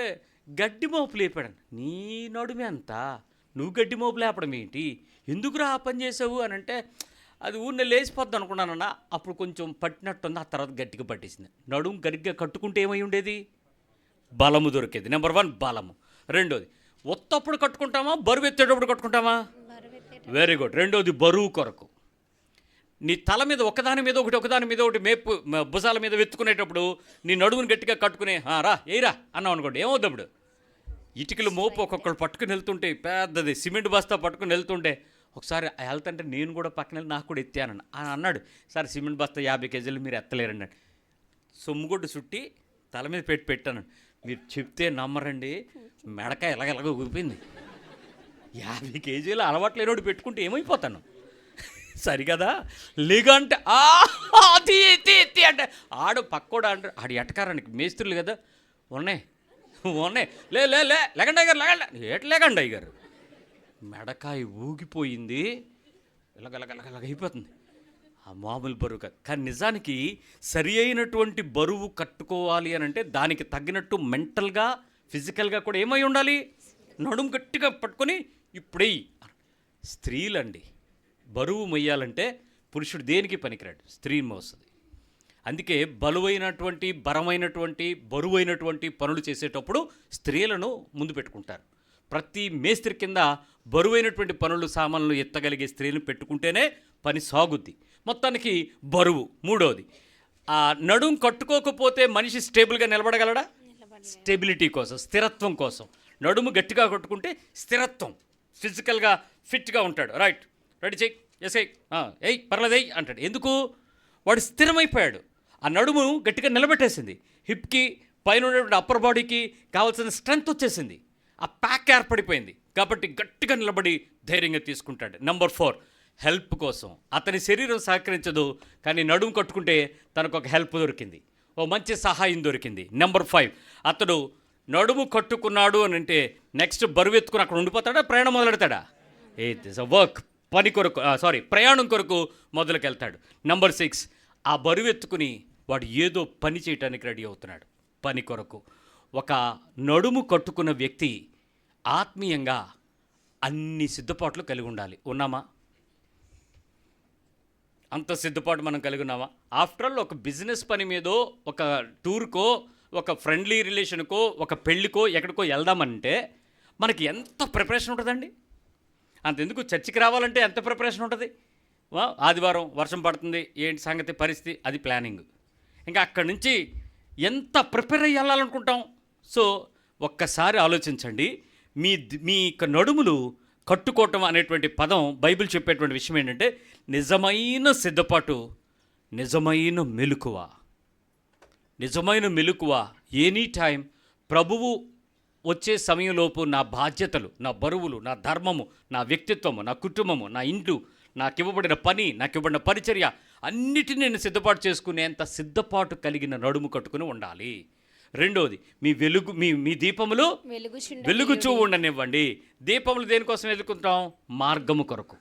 గడ్డి మోపు లేపాడు. నీ నడుమే అంతా, నువ్వు గడ్డి మోపు లేపడం ఏంటి, ఎందుకురా ఆ పని చేసావు అని అంటే, అది ఊరినే లేచిపోద్ది అనుకున్నానన్నా. అప్పుడు కొంచెం పట్టినట్టుంది, ఆ తర్వాత గట్టిగా పట్టేసింది. నడుము గట్టిగా కట్టుకుంటే ఏమై ఉండేది, బలము దొరికేది. నెంబర్ 1 బలము. రెండోది ఒత్తప్పుడు కట్టుకుంటామా, బరువు ఎత్తేటప్పుడు కట్టుకుంటామా? Very good. రెండోది బరువు కొరకు. నీ తల మీద ఒకదాని మీద ఒకటి మేపు భుజాల మీద వెత్తుకునేటప్పుడు నీ నడుముని గట్టిగా కట్టుకుని రా ఏరా అన్నాం అనుకోండి, ఏమవుద్ది అప్పుడు? ఇటుకలు మోపు ఒక్కొక్కరు పట్టుకుని వెళ్తుంటే, పెద్దది సిమెంట్ బస్తా పట్టుకుని వెళ్తుంటే, ఒకసారి వెళ్తుంటే నేను కూడా పక్కన వెళ్ళి నాకు కూడా ఎత్తానన్న అన్నాడు. సార్ సిమెంట్ బస్తా 50 కేజీలు మీరు ఎత్తలేరండి. సొమ్ముగొడ్డు చుట్టి తల మీద పెట్టాను. మీరు చెప్తే నమ్మరండి, మెడకాయ ఎలాగెలాగో ఊపింది. 50 కేజీలు అలవాటు లేనోడు పెట్టుకుంటే ఏమైపోతాను, సరిగదా? లేగంటే ఎత్తి అంటే ఆడు పక్కోడు అంటే ఆడు ఎటకారానికి మేస్త్రులు కదా, ఉన్నాయి లే లేకండి అయ్యారు, లేకండి అయ్యారు. మెడకాయ ఊగిపోయింది, ఇలాగ అయిపోతుంది. ఆ మామూలు బరువు కాదు. కానీ నిజానికి సరి అయినటువంటి బరువు కట్టుకోవాలి అని అంటే దానికి తగ్గినట్టు మెంటల్గా ఫిజికల్గా కూడా ఏమై ఉండాలి, నడుము గట్టిగా పట్టుకొని ఇప్పుడే. స్త్రీలండి బరువు మొయ్యాలంటే పురుషుడు దేనికి పనికిరాడు, స్త్రీ మోస్తుంది. అందుకే బరువైనటువంటి బరువైనటువంటి పనులు చేసేటప్పుడు స్త్రీలను ముందు పెట్టుకుంటారు. ప్రతి మేస్త్రి కింద బరువైనటువంటి పనులు సామాన్లు ఎత్తగలిగే స్త్రీలను పెట్టుకుంటేనే పని సాగుద్ది. మొత్తానికి బరువు. మూడవది, ఆ నడుం కట్టుకోకపోతే మనిషి స్టేబుల్గా నిలబడగలడా? స్టెబిలిటీ కోసం, స్థిరత్వం కోసం నడుము గట్టిగా కట్టుకుంటే స్థిరత్వం, ఫిజికల్గా ఫిట్గా ఉంటాడు. రైట్, రెడీ చెయ్యి, ఎస్ ఎయ్ పర్లేదు ఎయ్ అంటాడు. ఎందుకు? వాడు స్థిరమైపోయాడు. ఆ నడుము గట్టిగా నిలబెట్టేసింది. హిప్కి పైన ఉన్నటువంటి అప్పర్ బాడీకి కావాల్సిన స్ట్రెంగ్త్ వచ్చేసింది. ఆ ప్యాక్ ఏర్పడిపోయింది కాబట్టి గట్టిగా నిలబడి ధైర్యంగా తీసుకుంటాడు. నెంబర్ 4 హెల్ప్ కోసం. అతని శరీరం సహకరించదు, కానీ నడుము కట్టుకుంటే తనకు ఒక హెల్ప్ దొరికింది, ఓ మంచి సహాయం దొరికింది. నెంబర్ 5 అతడు నడుము కట్టుకున్నాడు అని అంటే నెక్స్ట్ బరువు ఎత్తుకుని అక్కడ ఉండిపోతాడా, ప్రయాణం మొదలెడతాడా? వర్క్, పని కొరకు ప్రయాణం కొరకు మొదలుకెళ్తాడు. నెంబర్ 6 ఆ బరువు ఎత్తుకుని వాడు ఏదో పని చేయడానికి రెడీ అవుతున్నాడు, పని కొరకు. ఒక నడుము కట్టుకున్న వ్యక్తి ఆత్మీయంగా అన్ని సిద్ధపాట్లు కలిగి ఉండాలి. ఉన్నామా? అంత సిద్ధపాటు మనం కలిగి ఉన్నామా? ఆఫ్టర్ ఆల్ ఒక బిజినెస్ పని మీదో, ఒక టూర్కో, ఒక ఫ్రెండ్లీ రిలేషన్కో, ఒక పెళ్ళికో, ఎక్కడికో వెళ్దామంటే మనకి ఎంత ప్రిపరేషన్ ఉంటుందండి. అంతెందుకు చర్చికి రావాలంటే ఎంత ప్రిపరేషన్ ఉంటుంది. ఆదివారం వర్షం పడుతుంది, ఏంటి సంగతి పరిస్థితి, అది ప్లానింగ్. ఇంకా అక్కడి నుంచి ఎంత ప్రిపేర్ అయ్యి వెళ్ళాలనుకుంటాం. సో ఒక్కసారి ఆలోచించండి, మీ నడుములు కట్టుకోవటం అనేటువంటి పదం బైబిల్ చెప్పేటువంటి విషయం ఏంటంటే నిజమైన సిద్ధపాటు, నిజమైన మెలకువ. ఎనీ టైం ప్రభువు వచ్చే సమయంలోపు నా బాధ్యతలు, నా బరువులు, నా ధర్మము, నా వ్యక్తిత్వము, నా కుటుంబము, నా ఇంటి, నాకు ఇవ్వబడిన పని, నాకు ఇవ్వబడిన పరిచర్య అన్నిటిని నేను సిద్ధపాటు చేసుకునేంత సిద్ధపాటు కలిగిన నడుము కట్టుకుని ఉండాలి. రెండోది, మీ దీపములు వెలుగుచూ ఉండనివ్వండి. దీపములు దేనికోసం వెలుగుకుంటాం? మార్గము కొరకు.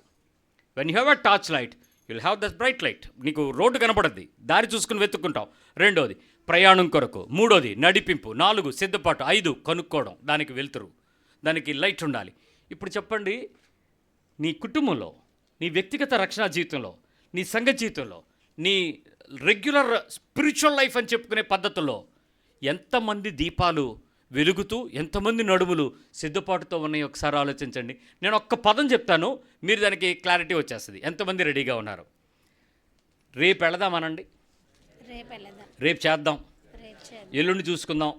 When you have a torch light you'll have the bright light. నీకు రోడ్డు కనపడద్ది, దారి చూసుకుని వెతుక్కుంటాం. రెండోది ప్రయాణం కొరకు. మూడోది నడిపింపు. 4 సిద్ధపాటు. 5 కనుక్కోవడం, దానికి వెలుతురు, దానికి లైట్ ఉండాలి. ఇప్పుడు చెప్పండి, నీ కుటుంబంలో, నీ వ్యక్తిగత రక్షణ జీవితంలో, నీ సంఘ జీవితంలో, నీ రెగ్యులర్ స్పిరిచువల్ లైఫ్ అని చెప్పుకునే పద్ధతుల్లో ఎంతమంది దీపాలు వెలుగుతూ, ఎంతమంది నడుములు సిద్ధపాటుతో ఉన్నాయి ఒకసారి ఆలోచించండి. నేను ఒక్క పదం చెప్తాను, మీరు దానికి క్లారిటీ వచ్చేస్తుంది. ఎంతమంది రెడీగా ఉన్నారు? రేపు వెళదామనండి, రేపు చేద్దాం, ఎల్లుండి చూసుకుందాం,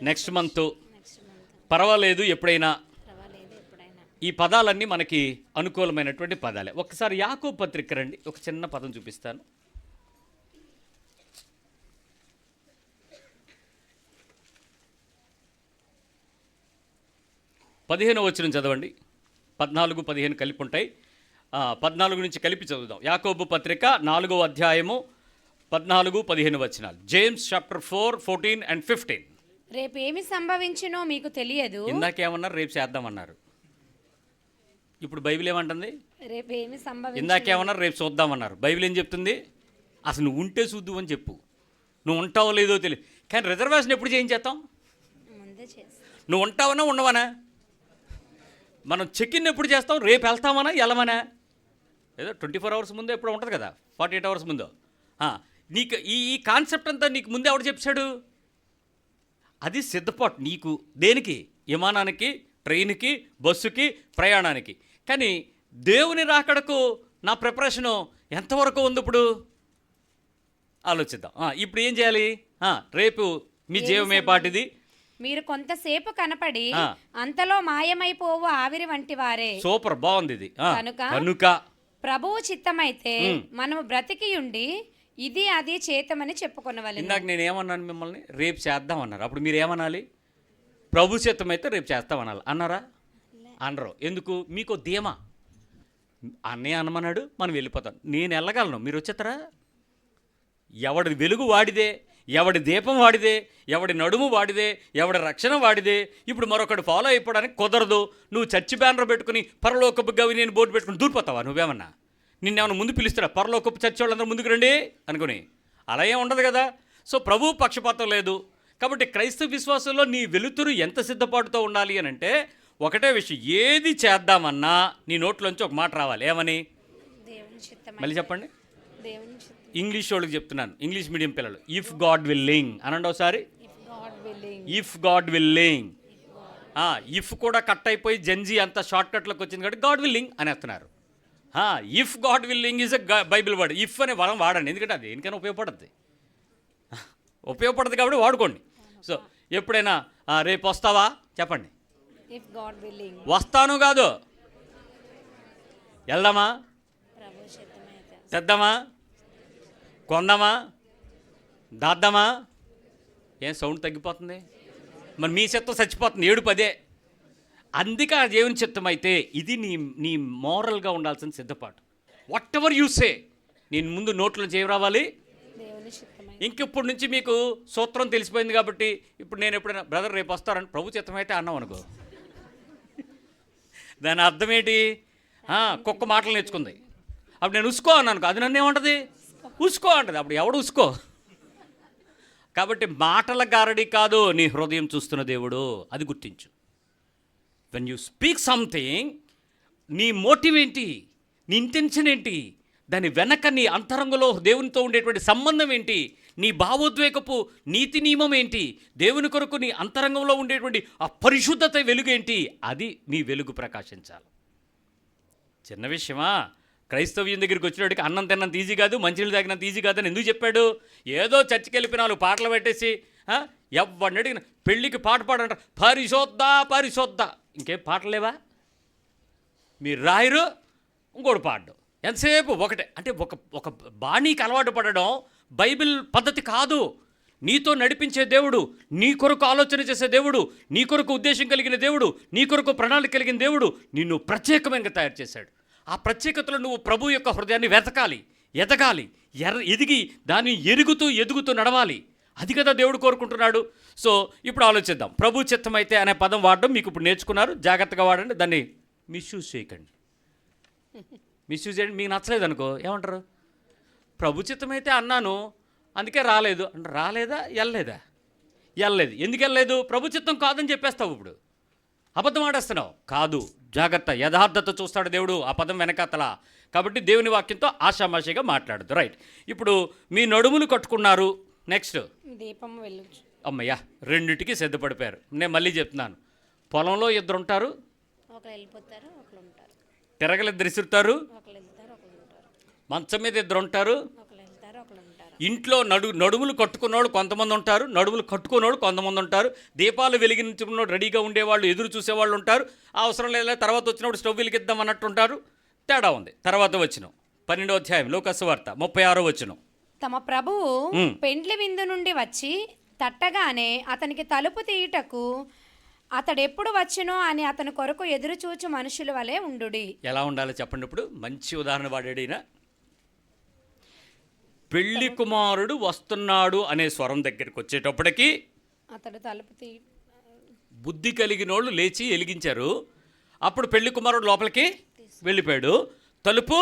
నెక్స్ట్ మంత్ పర్వాలేదు, ఎప్పుడైనా. ఈ పదాలన్నీ మనకి అనుకూలమైనటువంటి పదాలే. ఒకసారి యాకోబు పత్రిక రండి, ఒక చిన్న పదం చూపిస్తాను. 15వ వచనం చదవండి. 14, 15 కలిపి ఉంటాయి. 14 నుంచి కలిపి చదువుదాం. యాకోబు పత్రిక 4వ అధ్యాయము 14, 15 వచనాలు. James chapter 4, 14 and 15. రేపు ఏమి సంభవించినో మీకు తెలియదు. ఇందాకేమన్నారు? రేపు చేద్దామన్నారు. ఇప్పుడు బైబిల్ ఏమంటుంది? రేపేమి సంభవించదు. ఇందాకేమన్నారు? రేపు చూద్దామన్నారు. బైబిల్ ఏం చెప్తుంది? అసలు నువ్వు ఉంటే చూద్దు అని చెప్పు. నువ్వు ఉంటావో లేదో తెలియదు. కానీ రిజర్వేషన్ ఎప్పుడు చేయించేస్తాం? ముందే చేస్తాం. నువ్వు ఉంటావనా ఉండవనా? మనం చెక్ ఇన్ ఎప్పుడు చేస్తాం? రేపు వెళ్తామనా వెళ్ళమనా? ఏదో 24 అవర్స్ ముందు ఎప్పుడు ఉంటుంది కదా, 48 అవర్స్ ముందు. నీకు ఈ కాన్సెప్ట్ అంతా నీకు ముందే ఎవడు చెప్పాడు? అది సిద్ధపాటు నీకు. దేనికి? విమానానికి, ట్రైన్కి, బస్సుకి, ప్రయాణానికి. కానీ దేవుని రాకడకు నా ప్రిపరేషను ఎంతవరకు ఉంది ఇప్పుడు ఆలోచిద్దాం. ఇప్పుడు ఏం చేయాలి? రేపు మీ జీవమే పాటిది. మీరు కొంతసేపు కనపడి అంతలో మాయమైపోవు ఆవిరి వంటి వారే. సూపర్, బాగుంది ఇది. కనుక ప్రభువు చిత్తమైతే మనము బ్రతికి ఉండి ఇది అది చేతమని చెప్పుకొనవలెను. ఇందాక నేను ఏమన్నాను మిమ్మల్ని? రేపు చేద్దాం అన్నారు. అప్పుడు మీరు ఏమనాలి? ప్రభు చిత్తమైతే రేపు చేస్తామనాలి. అన్నారా? అనరు. ఎందుకు? మీకు ధీమా. అన్నయ్య అనమన్నాడు, మనం వెళ్ళిపోతాం. నేను వెళ్ళగలను, మీరు వచ్చేస్తారా? ఎవడి వెలుగు వాడిదే, ఎవడి దీపం వాడిదే, ఎవడి నడుము వాడిదే, ఎవడి రక్షణ వాడిదే. ఇప్పుడు మరొకటి ఫాలో అయిపోవడానికి కుదరదు. నువ్వు చర్చి బ్యానర్ పెట్టుకుని పరలోకపు గవి నేను బోర్డు పెట్టుకుని దూరిపోతావా? నువ్వేమన్నా నిన్నేమన్నా ముందు పిలుస్తారా? పరలోకపు చర్చి వాళ్ళందరూ ముందుకు రండి అనుకుని. అలా ఏం ఉండదు కదా. సో ప్రభు పక్షపాతం లేదు. కాబట్టి క్రైస్తవ విశ్వాసంలో నీ వెలుతురు ఎంత సిద్ధపాటుతో ఉండాలి అని అంటే ఒకటే విషయం, ఏది చేద్దామన్నా నీ నోట్లోంచి ఒక మాట రావాలి. ఏమని? మళ్ళీ చెప్పండి. ఇంగ్లీష్ వాళ్ళకి చెప్తున్నాను, ఇంగ్లీష్ మీడియం పిల్లలు. ఇఫ్ గాడ్ విల్లింగ్ అనండి ఒకసారి. If God willing. ఇఫ్ కూడా కట్ అయిపోయి జంజీ అంతా షార్ట్ కట్లోకి వచ్చింది కాబట్టి గాడ్ విల్లింగ్ అనేస్తున్నారు. If God willing is a Bible word. If అనే వరం వాడండి, ఎందుకంటే అది దేనికైనా ఉపయోగపడుతుంది కాబట్టి వాడుకోండి. సో ఎప్పుడైనా రేపు వస్తావా చెప్పండి. వస్తాను కాదు, వెళ్దామా, తెద్దామా, కొందామా, దాద్దామా. ఏం సౌండ్ తగ్గిపోతుంది? మరి మీ చిత్తం చచ్చిపోతుంది, 7-10. అందుకే ఆ దేవుని చిత్తం అయితే ఇది నీ మోరల్గా ఉండాల్సిన సిద్ధపాటు. వాట్ ఎవర్ యూ సే, నేను ముందు నోట్లోంచి ఏం రావాలి? ఇంకిప్పటి నుంచి మీకు సూత్రం తెలిసిపోయింది కాబట్టి ఇప్పుడు నేను ఎప్పుడైనా బ్రదర్ రేపు వస్తారని ప్రభు చిత్తం అయితే అన్నాం అనుకో, దాని అర్థం ఏంటి? కుక్క మాటలు నేర్చుకుంది. అప్పుడు నేను ఉసుకో అన్నాను, అది నన్ను ఏమంటుంది? ఉసుకో అంటది. అప్పుడు ఎవడు ఉసుకో? కాబట్టి మాటల గారడి కాదు, నీ హృదయం చూస్తున్న దేవుడు. అది గుర్తించు. వెన్ యూ స్పీక్ సంథింగ్, నీ మోటివ్ ఏంటి, నీ ఇంటెన్షన్ ఏంటి, దాని వెనక నీ అంతరంగంలో దేవునితో ఉండేటువంటి సంబంధం ఏంటి, నీ భావోద్వేగపు నీతి నియమం ఏంటి, దేవుని కొరకు నీ అంతరంగంలో ఉండేటువంటి ఆ పరిశుద్ధత వెలుగు ఏంటి, అది నీ వెలుగు ప్రకాశించాలి. చిన్న విషయమా? క్రైస్తవ్యం దగ్గరికి వచ్చినోడికి అన్నం తిన్నంత ఈజీ కాదు, మంచినీళ్ళు తాగినంత ఈజీ కాదని ఎందుకు చెప్పాడు? ఏదో చర్చికి వెళ్ళి 4 పాటలు పెట్టేసి ఎవరిని అడిగిన పెళ్ళికి పాట పాడంటారు, పరిశోద్ధ. ఇంకేం పాటలు లేవా? మీరు రాయరు, ఇంకోటి పాడడం, ఎంతసేపు ఒకటే. అంటే ఒక బాణీకి అలవాటు పడడం బైబిల్ పద్ధతి కాదు. నీతో నడిపించే దేవుడు, నీ కొరకు ఆలోచన చేసే దేవుడు, నీ కొరకు ఉద్దేశం కలిగిన దేవుడు, నీ కొరకు ప్రణాళిక కలిగిన దేవుడు నిన్ను ప్రత్యేకంగా తయారు చేశాడు. ఆ ప్రత్యేకతలో నువ్వు ప్రభు యొక్క హృదయాన్ని వెతకాలి, ఎదగాలి, ఎదిగి దాన్ని ఎదుగుతూ నడవాలి. అది కదా దేవుడు కోరుకుంటున్నాడు. సో ఇప్పుడు ఆలోచిద్దాం. ప్రభు చిత్తం అయితే అనే పదం వాడడం మీకు ఇప్పుడు నేర్చుకున్నారు, జాగ్రత్తగా వాడండి. దాన్ని మిస్యూజ్ చేయకండి. మిస్యూజ్ చేయండి. మీకు నచ్చలేదు అనుకో ఏమంటారు? ప్రభు చిత్తం అయితే అన్నాను అందుకే రాలేదు అంటే, రాలేదా? వెళ్ళలేదు. ఎందుకు వెళ్ళలేదు? ప్రభు చిత్తం కాదని చెప్పేస్తావు. ఇప్పుడు అబద్ధం ఆడేస్తున్నావు. కాదు, జాగ్రత్త, యథార్థత చూస్తాడు దేవుడు ఆ పదం వెనకాతల. కాబట్టి దేవుని వాక్యంతో ఆషామాషిగా మాట్లాడదు. రైట్. ఇప్పుడు మీ నడుములు కట్టుకున్నారు. నెక్స్ట్ దీపం వెలుగు. అమ్మయ్యా, రెండిటికి సిద్ధపడిపోయారు. నేను మళ్ళీ చెప్తున్నాను, పొలంలో 2 ఉంటారు, తిరగలు 2 ఇసురుతారు, మంచం మీద 2 ఉంటారు, ఇంట్లో నడుములు కట్టుకున్నోళ్ళు కొంతమంది ఉంటారు, నడుములు కట్టుకున్నోళ్ళు కొంతమంది ఉంటారు, దీపాలు వెలిగించుకున్నోడు రెడీగా ఉండేవాళ్ళు, ఎదురు చూసేవాళ్ళు ఉంటారు, అవసరం లేదా తర్వాత వచ్చినప్పుడు స్టవ్ వెలిగిద్దాం అన్నట్టు ఉంటారు. తేడా ఉంది. తర్వాత వచనం 12వ అధ్యాయం లోకాసు వార్త 36వ వచనం. తమ ప్రభువు పెండ్లి విందు నుండి వచ్చి తట్టగానే అతనికి తలుపు తీయుటకు అతడెప్పుడు వచ్చునో అని అతని కొరకు ఎదురు చూచు మనుషుల వలె ఉండుడి. ఎలా ఉండాలో చెప్పండి. ఇప్పుడు మంచి ఉదాహరణ వాడాడు. పెళ్లి కుమారుడు వస్తున్నాడు అనే స్వరం దగ్గరికి వచ్చేటప్పటికి అతడు తలుపు బుద్ధి కలిగిన వాళ్ళు లేచి వెలిగించారు. అప్పుడు పెళ్లి కుమారుడు లోపలికి వెళ్ళిపోయాడు. తలుపు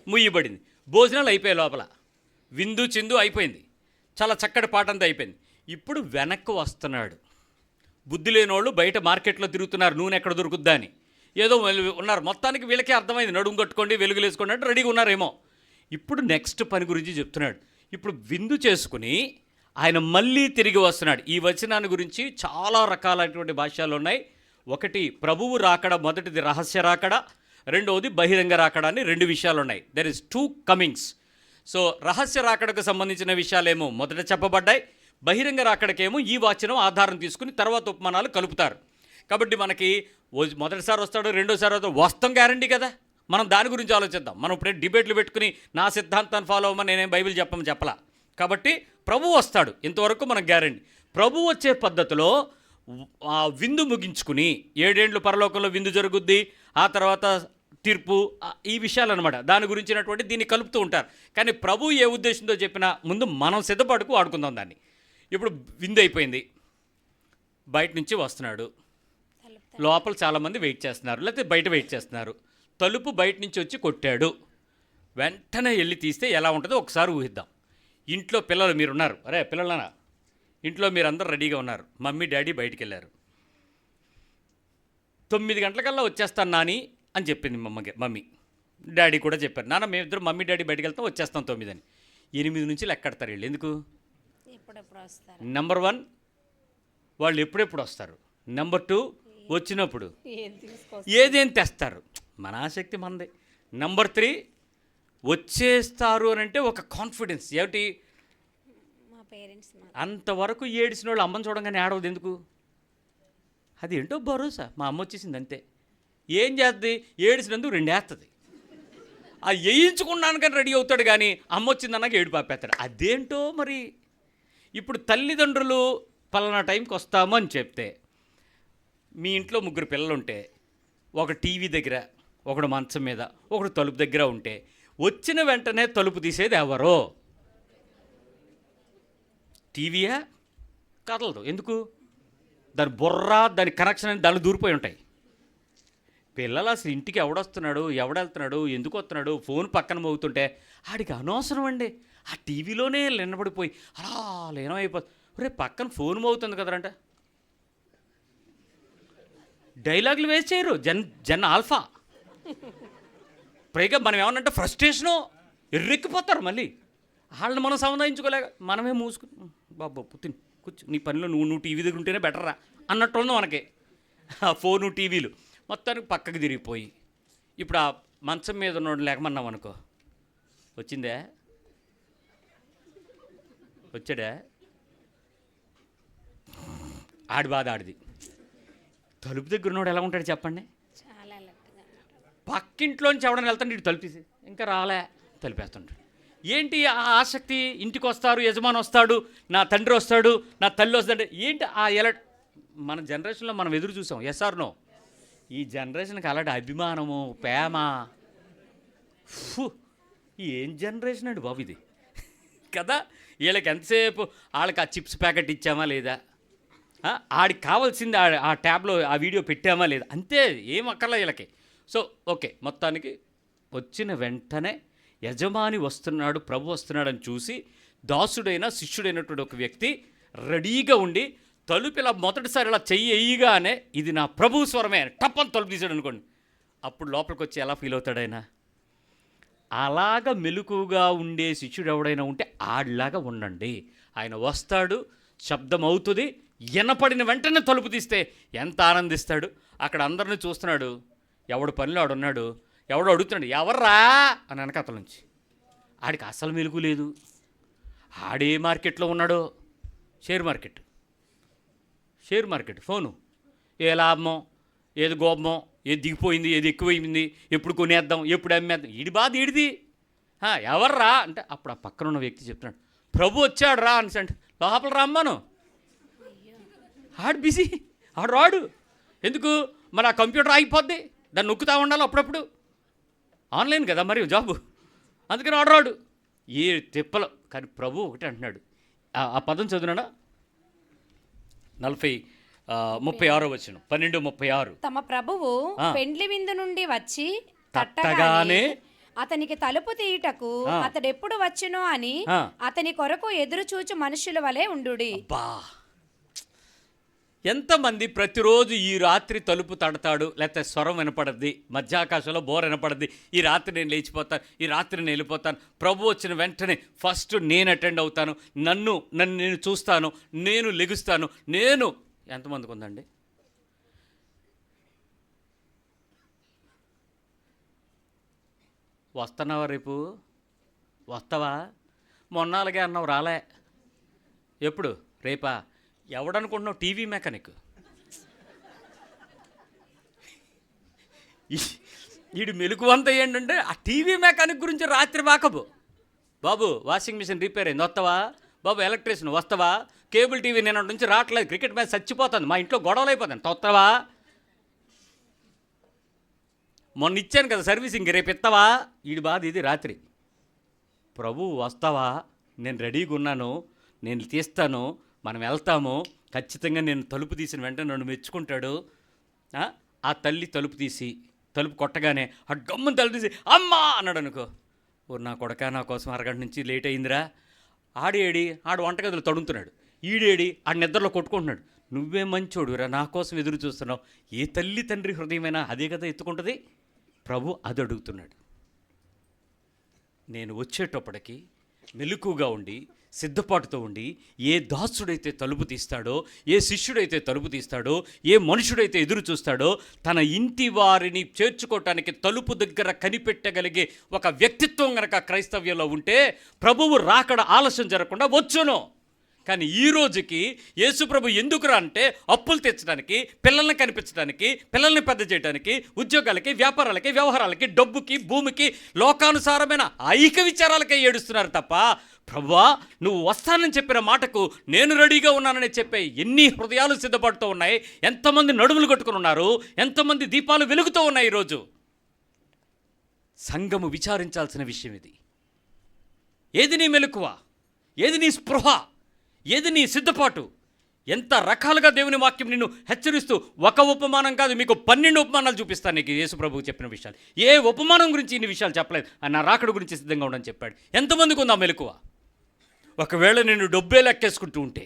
ముయ్యబడింది. భోజనాలు అయిపోయాయి, లోపల విందు చిందు అయిపోయింది, చాలా చక్కటి పాట అంతా అయిపోయింది. ఇప్పుడు వెనక్కి వస్తున్నాడు. బుద్ధి లేనోళ్ళు బయట మార్కెట్లో తిరుగుతున్నారు, నూనె ఎక్కడ దొరుకుద్దా అని. ఏదో ఉన్నారు. మొత్తానికి వీళ్ళకే అర్థమైంది, నడుము కట్టుకోండి, వెలుగులు వేసుకోండి అంటే రెడీగా ఉన్నారేమో. ఇప్పుడు నెక్స్ట్ పని గురించి చెప్తున్నాడు. ఇప్పుడు విందు చేసుకుని ఆయన మళ్ళీ తిరిగి వస్తున్నాడు. ఈ వచనాన్ని గురించి చాలా రకాలైనటువంటి భాష్యాలు ఉన్నాయి. ఒకటి ప్రభువు రాకడ, మొదటిది రహస్య రాకడ, రెండవది బహిరంగ రాకడ అని 2 విషయాలు ఉన్నాయి. There is 2 Cummins. సో రహస్య రాకడకు సంబంధించిన విషయాలేమో మొదట చెప్పబడ్డాయి, బహిరంగ రాకడకేమో ఈ వచనం ఆధారం తీసుకుని తర్వాత ఉపమానాలు కలుపుతారు. కాబట్టి మనకి మొదటిసారి వస్తాడు, రెండోసారి వస్తాడు, వస్తాం గ్యారంటీ కదా. మనం దాని గురించి ఆలోచిద్దాం. మనం ఇప్పుడే డిబేట్లు పెట్టుకుని నా సిద్ధాంతాన్ని ఫాలో అవ్వమని నేనేం బైబిల్ చెప్పలా. కాబట్టి ప్రభు వస్తాడు, ఇంతవరకు మనకు గ్యారంటీ. ప్రభు వచ్చే పద్ధతిలో ఆ విందు ముగించుకుని 7 ఏండ్లు పరలోకంలో విందు జరుగుద్ది, ఆ తర్వాత తీర్పు, ఈ విషయాలు అనమాట. దాని గురించినటువంటి దీన్ని కలుపుతూ ఉంటారు. కానీ ప్రభు ఏ ఉద్దేశంతో చెప్పినా ముందు మనం సిద్ధపడుకు వాడుకుందాం దాన్ని. ఇప్పుడు విందు అయిపోయింది, బయట నుంచి వస్తున్నాడు. లోపల చాలామంది వెయిట్ చేస్తున్నారు, లేకపోతే బయట వెయిట్ చేస్తున్నారు. తలుపు బయట నుంచి వచ్చి కొట్టాడు. వెంటనే వెళ్ళి తీస్తే ఎలా ఉంటుందో ఒకసారి ఊహిద్దాం. ఇంట్లో పిల్లలు మీరున్నారు, అరే పిల్లలనా, ఇంట్లో మీరందరూ రెడీగా ఉన్నారు. మమ్మీ డాడీ బయటికి వెళ్ళారు. 9 గంటలకల్లా వచ్చేస్తాను నాని అని చెప్పింది మమ్మీ. డాడీ కూడా చెప్పారు, నాన్న మేమిద్దరు మమ్మీ డాడీ బయటికి వెళ్తాం, వచ్చేస్తాం 9 అని. 8 నుంచి లెక్కెడతారు వీళ్ళు. ఎందుకు? నెంబర్ 1 వాళ్ళు ఎప్పుడెప్పుడు వస్తారు, నెంబర్ 2 వచ్చినప్పుడు ఏదేం తెస్తారు, మన ఆసక్తి మనది. నెంబర్ 3 వచ్చేస్తారు అని అంటే ఒక కాన్ఫిడెన్స్. ఏమిటి? అంతవరకు ఏడిసిన వాళ్ళు అమ్మని చూడంగానే ఏడవదు ఎందుకు? అది ఏంటో భరోసా, మా అమ్మ వచ్చేసింది అంతే. ఏం చేస్తుంది? ఏడిసినందుకు 2 వేస్తుంది. ఆ వేయించుకున్నాను కానీ రెడీ అవుతాడు, కానీ అమ్మ వచ్చిందన్నాక ఏడు పాపేస్తాడు. అదేంటో మరి. ఇప్పుడు తల్లిదండ్రులు పలానా టైంకి వస్తాము అని చెప్తే, మీ ఇంట్లో 3 పిల్లలు ఉంటే, ఒక టీవీ దగ్గర, ఒకడు మంచం మీద, ఒకడు తలుపు దగ్గర ఉంటే, వచ్చిన వెంటనే తలుపు తీసేది ఎవరో? టీవీయా? కదలదు. ఎందుకు? దాని బుర్ర, దాని కనెక్షన్ అని దానిలో దూరిపోయి ఉంటాయి. పిల్లలు అసలు ఇంటికి ఎవడొస్తున్నాడు, ఎవడెళ్తున్నాడు, ఎందుకు వస్తున్నాడు, ఫోన్ పక్కన మోగుతుంటే ఆడికి అనవసరం అండి. ఆ టీవీలోనే నిలబడిపోయి అలా లీనమైపోతుంది. రే పక్కన ఫోన్ మోగుతుంది కదరంట. డైలాగులు వేస్ట్ చేయరు. జన్ ఆల్ఫా. పైగా మనం ఏమన్నంటే ఫ్రస్ట్రేషను, ఎర్రెక్కిపోతారు మళ్ళీ. వాళ్ళని మనం సముదాయించుకోలేక మనమే మూసుకుని బాబా పుత్తిని కూర్చో, నీ పనిలో నువ్వు టీవీ దగ్గర ఉంటేనే బెటర్రా అన్నట్టు ఉంది మనకి. ఆ ఫోను టీవీలు మొత్తానికి పక్కకు తిరిగిపోయి, ఇప్పుడు ఆ మంచం మీద ఉన్నోడు లేకమన్నాం అనుకో, వచ్చిందే, వచ్చాడా, ఆడి బాధ ఆడిది. తలుపు దగ్గర ఉన్నోడు ఎలా ఉంటాడు చెప్పండి? పక్కింట్లోంచి ఎవడని వెళ్తాడు, ఇటు తలుపేసి ఇంకా రాలే తలిపేస్తుంటాడు. ఏంటి ఆ ఆసక్తి? ఇంటికి వస్తారు, యజమాని వస్తాడు, నా తండ్రి వస్తాడు, నా తల్లి వస్తాడు. ఏంటి ఆ ఎలా? మన జనరేషన్లో మనం ఎదురు చూసాం. Yes or no? ఈ జనరేషన్కి అలాంటి అభిమానము, ప్రేమ, ఏం జనరేషన్ అండి బాబు ఇది కదా. వీళ్ళకి ఎంతసేపు వాళ్ళకి ఆ చిప్స్ ప్యాకెట్ ఇచ్చామా లేదా, ఆడికి కావాల్సింది ఆ ట్యాబ్లో ఆ వీడియో పెట్టామా లేదా, అంతే. ఏం అక్కర్లే వీళ్ళకి. సో ఓకే, మొత్తానికి వచ్చిన వెంటనే యజమాని వస్తున్నాడు, ప్రభు వస్తున్నాడని చూసి దాసుడైన శిష్యుడైనటువంటి ఒక వ్యక్తి రెడీగా ఉండి తలుపు ఇలా మొదటిసారి ఇలా చెయ్యి వేయగానే ఇది నా ప్రభు స్వరమే అని టప్పని తలుపు తీసాడు అనుకోండి. అప్పుడు లోపలికి వచ్చి ఎలా ఫీల్ అవుతాడు ఆయన? అలాగ మెలకుగా ఉండే శిష్యుడు ఎవడైనా ఉంటే ఆడిలాగా ఉండండి. ఆయన వస్తాడు, శబ్దం అవుతుంది, వినపడిన వెంటనే తలుపు తీస్తే ఎంత ఆనందిస్తాడు. అక్కడ అందరిని చూస్తున్నాడు, ఎవడు పనిలో ఆడున్నాడు, ఎవడో అడుగుతున్నాడు ఎవర్రా అని వెనకాతల నుంచి. ఆడికి అసలు మెలుగు లేదు. ఆడే మార్కెట్లో ఉన్నాడో, షేర్ మార్కెట్ ఫోను, ఏ లాభమో, ఏది గోపమో, ఏది దిగిపోయింది, ఏది ఎక్కువైంది, ఎప్పుడు కొనేద్దాం, ఎప్పుడు అమ్మేద్దాం, ఈడి బాధ ఈడిది. ఎవర్రా అంటే అప్పుడు ఆ పక్కన ఉన్న వ్యక్తి చెప్తున్నాడు, ప్రభు వచ్చాడు రా అని. అంటే లోపల రమ్మను. ఆడు బిజీ, ఆడు రాడు. ఎందుకు? మరి ఆ కంప్యూటర్ ఆగిపోద్ది, దాన్ని నొక్కుతా ఉండాలి అప్పుడప్పుడు. ఆన్లైన్ కదా మరి జాబు, అందుకని ఆడు రాడు. ఏ తిప్పలు. కానీ ప్రభు ఒకటి అంటున్నాడు, ఆ పదం చదువునా 36వ వచనం, 12:36. తమ ప్రభువు పెండ్లి విందు నుండి వచ్చి తట్టగానే అతనికి తలుపు తీయుటకు అతడెప్పుడు వచ్చునో అని అతని కొరకు ఎదురు చూచు మనుషుల వలె ఉండుడి. అబ్బా, ఎంతమంది ప్రతిరోజు ఈ రాత్రి తలుపు తడతాడు, లేకపోతే స్వరం వినపడద్ది, మధ్యాకాశంలో బోర్ వినపడద్ది, ఈ రాత్రి నేను లేచిపోతాను, ఈ రాత్రి నేను వెళ్ళిపోతాను, ప్రభు వచ్చిన వెంటనే ఫస్ట్ నేను అటెండ్ అవుతాను, నన్ను నేను చూస్తాను, నేను లెగుస్తాను, నేను ఎంతమందికి ఉందండి? వస్తున్నావా? రేపు వస్తావా? మొన్న అలాగే అన్నావు, రాలే. ఎప్పుడు? రేపా? ఎవడనుకుంటున్నావు? TV mechanic. వీడు మెలకువంతా ఏంటంటే ఆ టీవీ మెకానిక్ గురించి రాత్రి వాకబు. బాబు వాషింగ్ మిషన్ రిపేర్ అయింది, వస్తావా? బాబు ఎలక్ట్రీషియన్, వస్తావా? కేబుల్ టీవీ నేను నుంచి రావట్లేదు, క్రికెట్ మ్యాచ్ చచ్చిపోతుంది, మా ఇంట్లో గొడవలు అయిపోతాను, వస్తావా? మొన్న ఇచ్చాను కదా సర్వీసింగ్, రేపు ఇస్తావా? వీడి బాధ ఇది రాత్రి. ప్రభు వస్తావా? నేను రెడీగా ఉన్నాను, నేను తీస్తాను, మనం వెళ్తాము, ఖచ్చితంగా నేను తలుపు తీసిన వెంటనే నన్ను మెచ్చుకుంటాడు. ఆ తల్లి తలుపు తీసి తలుపు కొట్టగానే ఆ గమ్మును తలుపు తీసి అమ్మా అన్నాడు అనుకో, ఓ నా కొడక, నా కోసం అరగంట నుంచి లేట్ అయిందిరా. ఆడు వంటగదిలో తడుముతున్నాడు, ఈడేడి ఆడు నిద్రలో కొట్టుకుంటున్నాడు. నువ్వే మంచోడురా, నా కోసం ఎదురు చూస్తున్నావు. ఏ తల్లి తండ్రి హృదయమైనా అదే కదా ఎత్తుకుంటుంది. ప్రభు అది అడుగుతున్నాడు. నేను వచ్చేటప్పటికి మెలకుగా ఉండి సిద్ధపాటుతో ఉండి, ఏ దాసుడైతే తలుపు తీస్తాడో, ఏ శిష్యుడైతే తలుపు తీస్తాడో, ఏ మనుషుడైతే ఎదురు చూస్తాడో, తన ఇంటి వారిని చేర్చుకోవటానికి తలుపు దగ్గర కనిపెట్టగలిగే ఒక వ్యక్తిత్వం గనక క్రైస్తవ్యంలో ఉంటే ప్రభువు రాకడ ఆలస్యం జరగకుండా వచ్చును. కానీ ఈ రోజుకి యేసుప్రభు ఎందుకురా అంటే అప్పులు తెచ్చడానికి, పిల్లల్ని కనిపించడానికి, పిల్లల్ని పెద్ద చేయడానికి, ఉద్యోగాలకి, వ్యాపారాలకి, వ్యవహారాలకి, డబ్బుకి, భూమికి, లోకానుసారమైన ఐక విచారాలకే ఏడుస్తున్నారు తప్ప, ప్రభువా నువ్వు వస్తానని చెప్పిన మాటకు నేను రెడీగా ఉన్నానని చెప్పే ఎన్ని హృదయాలు సిద్ధపడుతూ ఉన్నాయి, ఎంతమంది నడుములు కట్టుకుని ఉన్నారు, ఎంతమంది దీపాలు వెలుగుతూ ఉన్నాయి. ఈరోజు సంఘము విచారించాల్సిన విషయం ఇది. ఏది నీ మెలకువ? ఏది నీ స్పృహ? ఏది నీ సిద్ధపాటు? ఎంత రకాలుగా దేవుని వాక్యం నిన్ను హెచ్చరిస్తూ, ఒక ఉపమానం కాదు, మీకు 12 ఉపమానాలు చూపిస్తాను నీకు యేసుప్రభువు చెప్పిన విషయాలు. ఏ ఉపమానం గురించి ఇన్ని విషయాలు చెప్పలేదు. నా రాకడ గురించి సిద్ధంగా ఉండని చెప్పాడు. ఎంతమందికి ఉందా మెలకువ? ఒకవేళ నేను డబ్బే లెక్కేసుకుంటూ ఉంటే,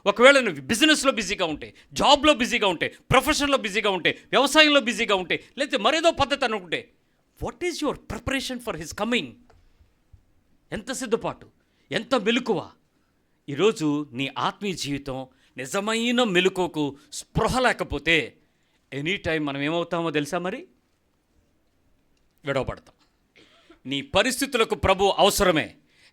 ఒకవేళ నువ్వు బిజినెస్లో బిజీగా ఉంటే, జాబ్లో బిజీగా ఉంటే, ప్రొఫెషన్లో బిజీగా ఉంటే, వ్యవసాయంలో బిజీగా ఉంటే, లేకపోతే మరేదో పద్ధతి అనుకుంటే, what is your preparation for his coming? ఎంత సిద్ధపాటు, ఎంత మెలకువ? ఈరోజు నీ ఆత్మీయ జీవితం నిజమైన మెలకువకు స్పృహ లేకపోతే ఎనీ టైం మనం ఏమవుతామో తెలుసా? మరి విడవబడతాం. నీ పరిస్థితులకు ప్రభు అవసరమే,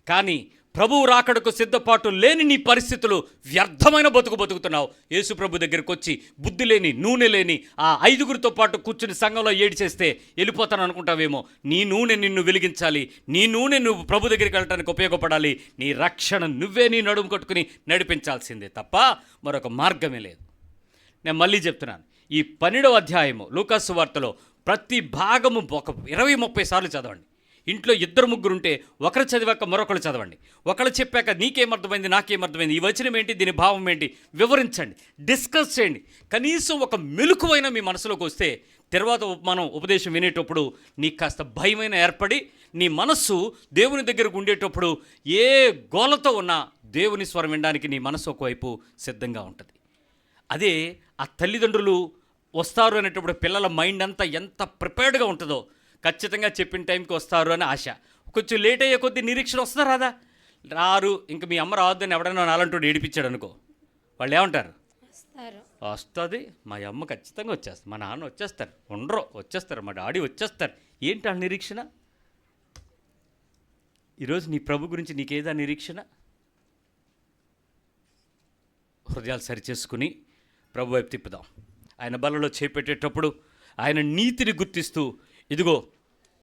కానీ ప్రభువు రాకడకు సిద్ధపాటు లేని నీ పరిస్థితులు వ్యర్థమైన బతుకుతున్నావు. యేసు ప్రభు దగ్గరికి వచ్చి బుద్ధి లేని, నూనె లేని ఆ 5గురితో పాటు కూర్చుని సంఘంలో ఏడిచేస్తే వెళ్ళిపోతాను అనుకుంటావేమో. నీ నూనె నిన్ను వెలిగించాలి, నీ నూనె నువ్వు ప్రభు దగ్గరికి వెళ్ళడానికి ఉపయోగపడాలి. నీ రక్షణ నువ్వే నీ నడుము కట్టుకుని నడిపించాల్సిందే తప్ప మరొక మార్గమే లేదు. నేను మళ్ళీ చెప్తున్నాను, ఈ 12వ అధ్యాయము లూకాసు వార్తలో ప్రతి భాగము ఒక 20-30 సార్లు చదవండి. ఇంట్లో 2-3 ఉంటే ఒకరు చదివాక మరొకరు చదవండి. ఒకరు చెప్పాక నీకేమర్థమైంది, నాకేమర్థమైంది, ఈ వచనం ఏంటి, దీని భావం ఏంటి, వివరించండి, డిస్కస్ చేయండి. కనీసం ఒక మెలకువైన మీ మనసులోకి వస్తే తర్వాత మనం ఉపదేశం వినేటప్పుడు నీకు కాస్త భయమైన ఏర్పడి, నీ మనస్సు దేవుని దగ్గరకు ఉండేటప్పుడు ఏ గోలతో ఉన్నా దేవుని స్వరం వినడానికి నీ మనసు ఒకవైపు సిద్ధంగా ఉంటుంది. అదే ఆ తల్లిదండ్రులు వస్తారు అనేటప్పుడు పిల్లల మైండ్ అంతా ఎంత ప్రిపేర్డ్గా ఉంటుందో, ఖచ్చితంగా చెప్పిన టైంకి వస్తారు అని ఆశ. కొంచెం లేట్ అయ్యే కొద్దీ నిరీక్షణ వస్తుందా రాదా? రారు. ఇంక మీ అమ్మ రావద్దని ఎవడైనా నాలంటూ ఏడిపించాడు అనుకో, వాళ్ళు ఏమంటారు? వస్తుంది, మా అమ్మ ఖచ్చితంగా వచ్చేస్తారు, మా నాన్న వచ్చేస్తారు, ఉండరు వచ్చేస్తారు, మా డాడీ వచ్చేస్తారు. ఏంటి ఆ నిరీక్షణ? ఈరోజు నీ ప్రభు గురించి నీకేదా నిరీక్షణ? హృదయాలు సరిచేసుకుని ప్రభు వైపు తిప్పుదాం. ఆయన బలలో చేపెట్టేటప్పుడు ఆయన నీతిని గుర్తిస్తూ, ఇదిగో